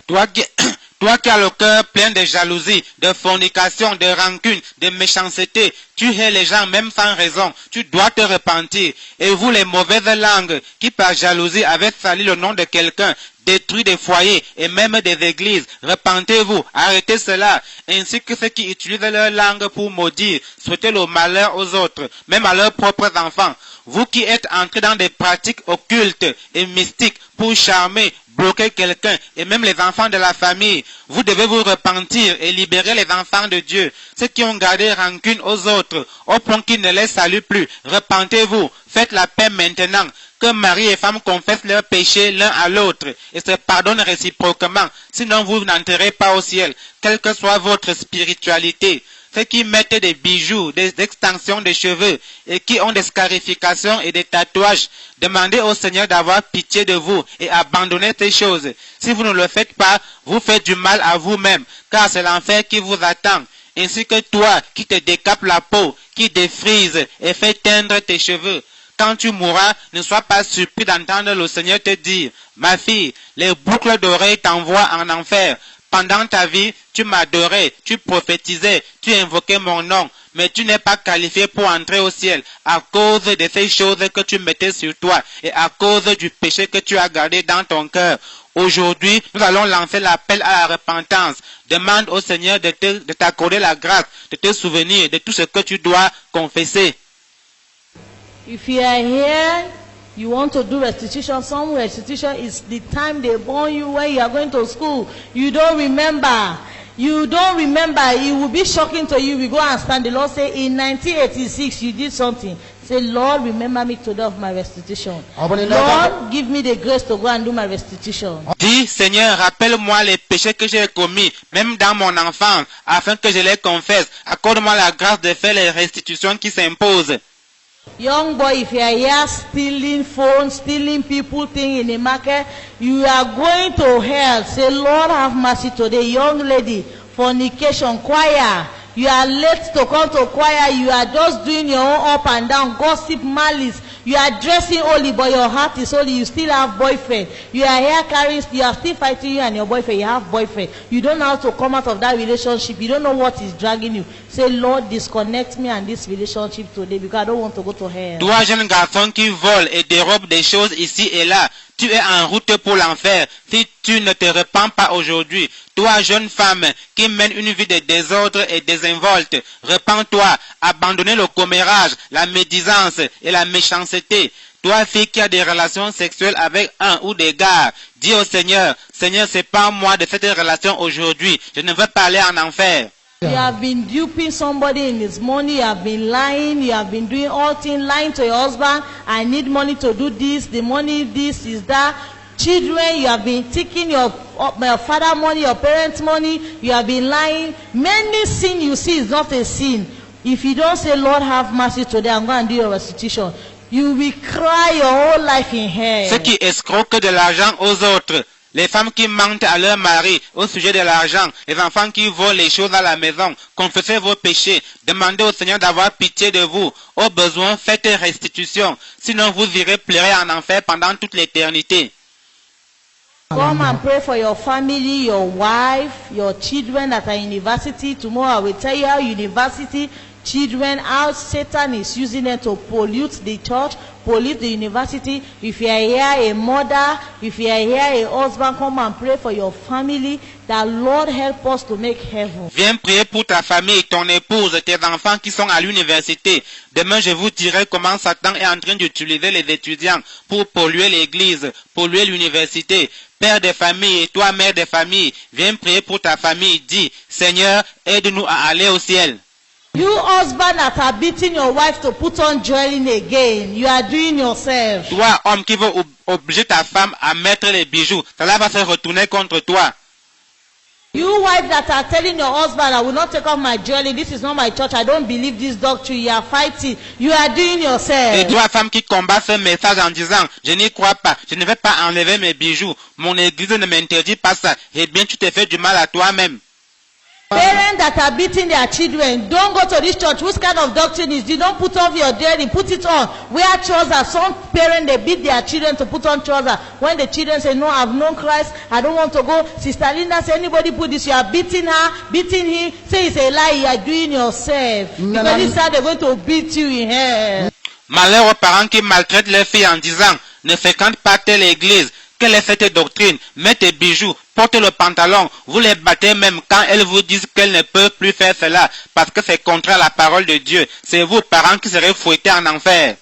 Speaker 2: Toi qui as le cœur plein de jalousie, de fornication, de rancune, de méchanceté, tu hais les gens même sans raison, tu dois te repentir. Et vous les mauvaises langues qui par jalousie avaient sali le nom de quelqu'un, détruit des foyers et même des églises, repentez-vous, arrêtez cela, ainsi que ceux qui utilisent leur langue pour maudire, souhaiter le malheur aux autres, même à leurs propres enfants. Vous qui êtes entrés dans des pratiques occultes et mystiques pour charmer, bloquer quelqu'un et même les enfants de la famille, vous devez vous repentir et libérer les enfants de Dieu. Ceux qui ont gardé rancune aux autres, au point qu'ils ne les saluent plus, repentez-vous, faites la paix maintenant. Que mari et femme confessent leurs péchés l'un à l'autre et se pardonnent réciproquement, sinon vous n'entrerez pas au ciel, quelle que soit votre spiritualité. Ceux qui mettent des bijoux, des extensions de cheveux et qui ont des scarifications et des tatouages, demandez au Seigneur d'avoir pitié de vous et abandonnez ces choses. Si vous ne le faites pas, vous faites du mal à vous-même, car c'est l'enfer qui vous attend. Ainsi que toi qui te décapes la peau, qui défrise et fait teindre tes cheveux. Quand tu mourras, ne sois pas surpris d'entendre le Seigneur te dire, ma fille, les boucles d'oreilles t'envoient en enfer. Pendant ta vie, tu m'adorais, tu prophétisais, tu invoquais mon nom. mais tu n'es pas qualifié pour entrer au ciel à cause de ces choses que tu mettais sur toi et à cause du péché que tu as gardé dans ton cœur. Aujourd'hui, nous allons lancer l'appel à la repentance. Demande au Seigneur de t'accorder la grâce, de te souvenir de tout ce que tu dois confesser.
Speaker 1: If you are here, you want to do restitution. Some restitution is the time they born you when you are going to school. You don't remember. You don't remember. It will be shocking to you. We go and stand. The Lord say, in 1986, you did something. Say, Lord, remember me today of my restitution. Lord, give me the grace to go and do my restitution.
Speaker 2: Dis, Seigneur, rappelle-moi les péchés que j'ai commis, même dans mon enfance, afin que je les confesse. Accorde-moi la grâce de faire les restitutions qui s'imposent.
Speaker 1: Young boy, if you are here stealing phones, stealing people things in the market, you are going to hell. Say, Lord, have mercy today. Young lady, fornication, choir. You are late to come to choir. You are just doing your own up and down, gossip, malice. You are dressing holy, but your heart is holy. You still have boyfriend. You are here carrying, you are still fighting you and your boyfriend. You have boyfriend. You don't know how to come out of that relationship. You don't know what is dragging you. Say, Lord, disconnect me and this relationship today because I don't want to go to hell.
Speaker 2: Toi, jeune garçon qui vole et dérobe des choses ici et là, tu es en route pour l'enfer si tu ne te repens pas aujourd'hui. Toi, jeune femme qui mène une vie de désordre et désinvolte, repens-toi, abandonnez le commérage, la médisance et la méchanceté. Toi, fille qui a des relations sexuelles avec un ou des gars, dis au Seigneur, Seigneur, sépare moi de cette relation aujourd'hui. Je ne veux pas aller en enfer.
Speaker 1: You have been duping somebody in his money, you have been lying, you have been doing all things, lying to your husband, I need money to do this, the money, this is that. Children, you have been taking your father money, your parents' money, you have been lying. Many sin you see is not a sin. If you don't say, Lord, have mercy today, I'm going to do your restitution, you will cry your whole life in hell.
Speaker 2: Ceux qui escroquent de l'argent aux autres, les femmes qui mentent à leur mari au sujet de l'argent, les enfants qui volent les choses à la maison, confessez vos péchés, demandez au Seigneur d'avoir pitié de vous. Au besoin, faites restitution, sinon vous irez pleurer en enfer pendant toute l'éternité.
Speaker 1: Come and pray for your family, your wife, your children that are in university. Tomorrow I will tell you how university children, how Satan is using them to pollute the church, pollute the university. If you are here a mother, if you are here a husband, come and pray for your family, that Lord help us to make heaven.
Speaker 2: Viens prier pour ta famille, ton épouse, tes enfants qui sont à l'université. Demain, je vous dirai comment Satan est en train d'utiliser les étudiants pour polluer l'église, polluer l'université. Père de famille et toi, mère de famille, viens prier pour ta famille. Dis, Seigneur, aide-nous à aller au ciel.
Speaker 1: You husband that are beating your wife to put on jewelry again, you are doing yourself.
Speaker 2: Toi, homme qui veut obliger ta femme à mettre les bijoux, cela va se retourner contre toi.
Speaker 1: You wife that are telling your husband, I will not take off my jewelry, this is not my church, I don't believe this doctrine, you are fighting, you are doing yourself.
Speaker 2: Et toi, femme qui combat ce message en disant, je n'y crois pas, je ne vais pas enlever mes bijoux, mon église ne m'interdit pas ça, eh bien tu te fais du mal à toi-même.
Speaker 1: Parents that are beating their children, don't go to this church. Which kind of doctrine is this? Don't put off your jewelry, put it on. Wear trousers. Some parents, they beat their children to put on trousers. When the children say, no, I've known Christ, I don't want to go. Sister Linda say, anybody put this, you are beating her, beating him. Say it's a lie, you are doing yourself. Because this time they're going to beat you in hell.
Speaker 2: Malheur aux parents qui maltraitent leurs filles en disant, ne fréquente pas telle église. Quelle est cette doctrine? Mets tes bijoux, porte le pantalon, vous les battez même quand elles vous disent qu'elles ne peuvent plus faire cela parce que c'est contraire à la parole de Dieu. C'est vous, parents, qui serez fouettés en enfer.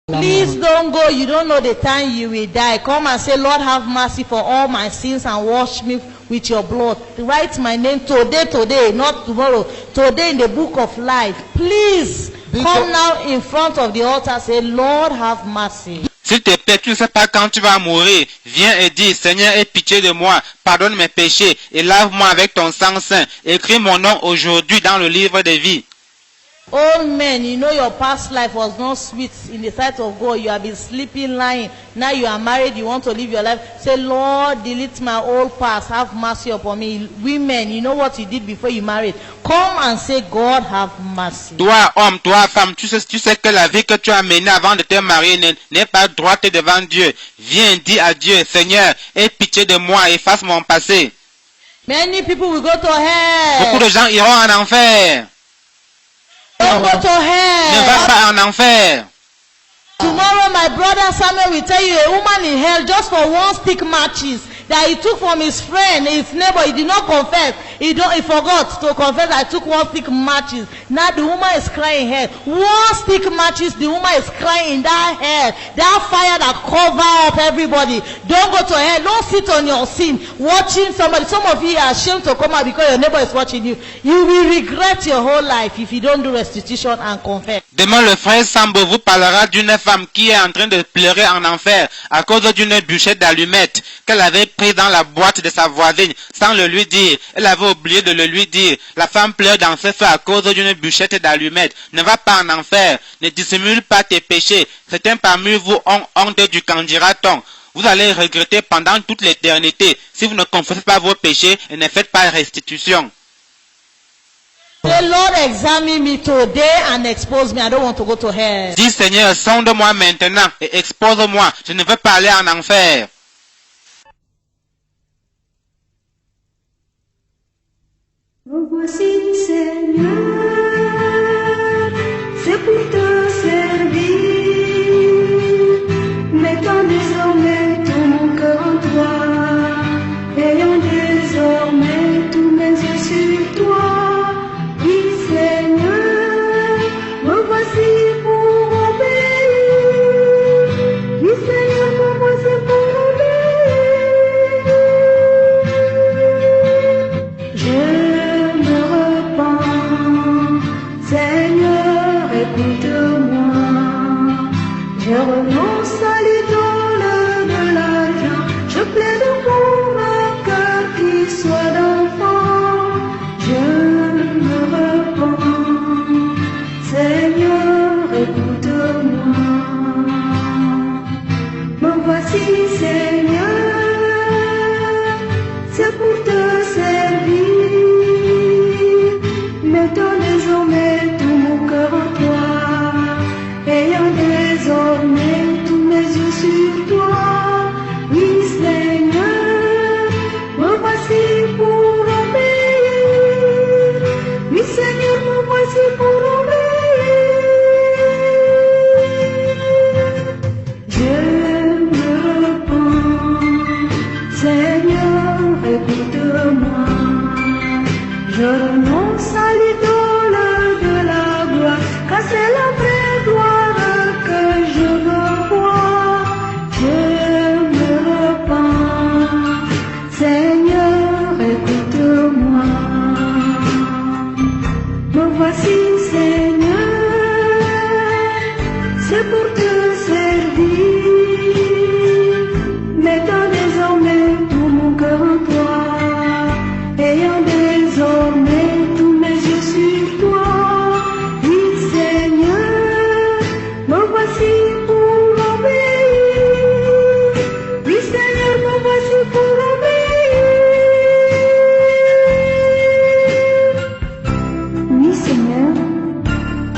Speaker 1: Please don't go, you don't know the time you will die. Come and say, Lord, have mercy for all my sins and wash me with your blood. Write my name today, not tomorrow. Today in the book of life. Please come now in front of the altar, say, Lord, have mercy.
Speaker 2: S'il te plaît, tu ne sais pas quand tu vas mourir. Viens et dis, Seigneur, aie pitié de moi, pardonne mes péchés et lave-moi avec ton sang saint. Écris mon nom aujourd'hui dans le livre de vie.
Speaker 1: Old men, you know your past life was not sweet in the sight of God. You have been sleeping, lying. Now you are married, you want to live your life. Say, Lord, delete my old past. Have mercy upon me. Women, you know what you did before you married. Come and say, God, have mercy.
Speaker 2: Toi, homme, toi, femme, tu sais que la vie que tu as menée avant de te marier n'est pas droite devant Dieu. Viens, dis à Dieu, Seigneur, aie pitié de moi, efface mon passé.
Speaker 1: Many people will go to hell.
Speaker 2: Beaucoup de gens iront en enfer.
Speaker 1: Don't go to
Speaker 2: Ne va
Speaker 1: hell.
Speaker 2: pas en enfer.
Speaker 1: Tomorrow my brother Samuel will tell you a woman in hell just for one stick matches that he took from his friend, his neighbor. He did not confess. He forgot to confess. I took one stick matches. Now the woman is crying in hell. One stick matches, the woman is crying in that hell. That fire that cover up everybody. Don't go to hell. Don't sit on your sin watching somebody. Some of you are ashamed to come out because your neighbor is watching you. You will regret your whole life if you don't do restitution and confess.
Speaker 2: Demain, le frère Sambo vous parlera d'une femme qui est en train de pleurer en enfer à cause d'une bûchette d'allumettes qu'elle avait prise dans la boîte de sa voisine sans le lui dire. Elle avait oublié de le lui dire. La femme pleure dans ce feu à cause d'une bûchette d'allumettes. Ne va pas en enfer. Ne dissimule pas tes péchés. Certains parmi vous ont honte du qu'en dira-t-on. Vous allez regretter pendant toute l'éternité si vous ne confessez pas vos péchés et ne faites pas restitution.
Speaker 1: The Lord examine me today and expose me. I don't want to go to hell.
Speaker 2: Dis Seigneur, sonde-moi maintenant et expose-moi. Je ne veux pas aller en enfer.
Speaker 4: Me voici, Seigneur, c'est pour te servir, mettant désormais tout mon cœur en toi, ayant désormais tous mes yeux sur toi. Oui, Seigneur, me voici pour obéir. Oui, Seigneur, me voici pour obéir. Je me repens, Seigneur, écoute-moi. Je renonce à l'idole de l'argent. Je plaide pour un cœur qui soit d'enfant. Je me repens, Seigneur, écoute-moi. Me voici, Seigneur, c'est pour te servir, mettant désormais tout mon cœur en toi, ayant désormais tous mes yeux sur toi. Oui, Seigneur, me voici pour obéir. Oui, Seigneur, me voici pour obéir. Je me repens, Seigneur, écoute-moi. Je renonce à l'idole de la gloire, car c'est la vraie gloire que je veux voir. Je me repens, Seigneur, écoute-moi. Me voici, Seigneur, c'est pour te servir, mettant désormais tout mon cœur en toi, ayant désormais tous mes yeux sur toi. Oui, Seigneur, me voici pour obéir. Oui, Seigneur, me voici pour obéir. Oui, Seigneur,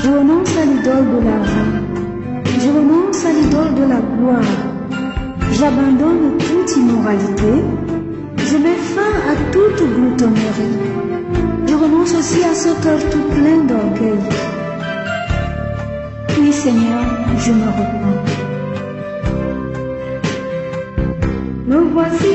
Speaker 4: je renonce à l'idole de l'argent. Je renonce à l'idole de la gloire. J'abandonne toute immoralité. Je mets fin à toute gloutonnerie. Je renonce aussi à ce cœur tout plein d'orgueil. Oui, Seigneur, je me repens. Me voici,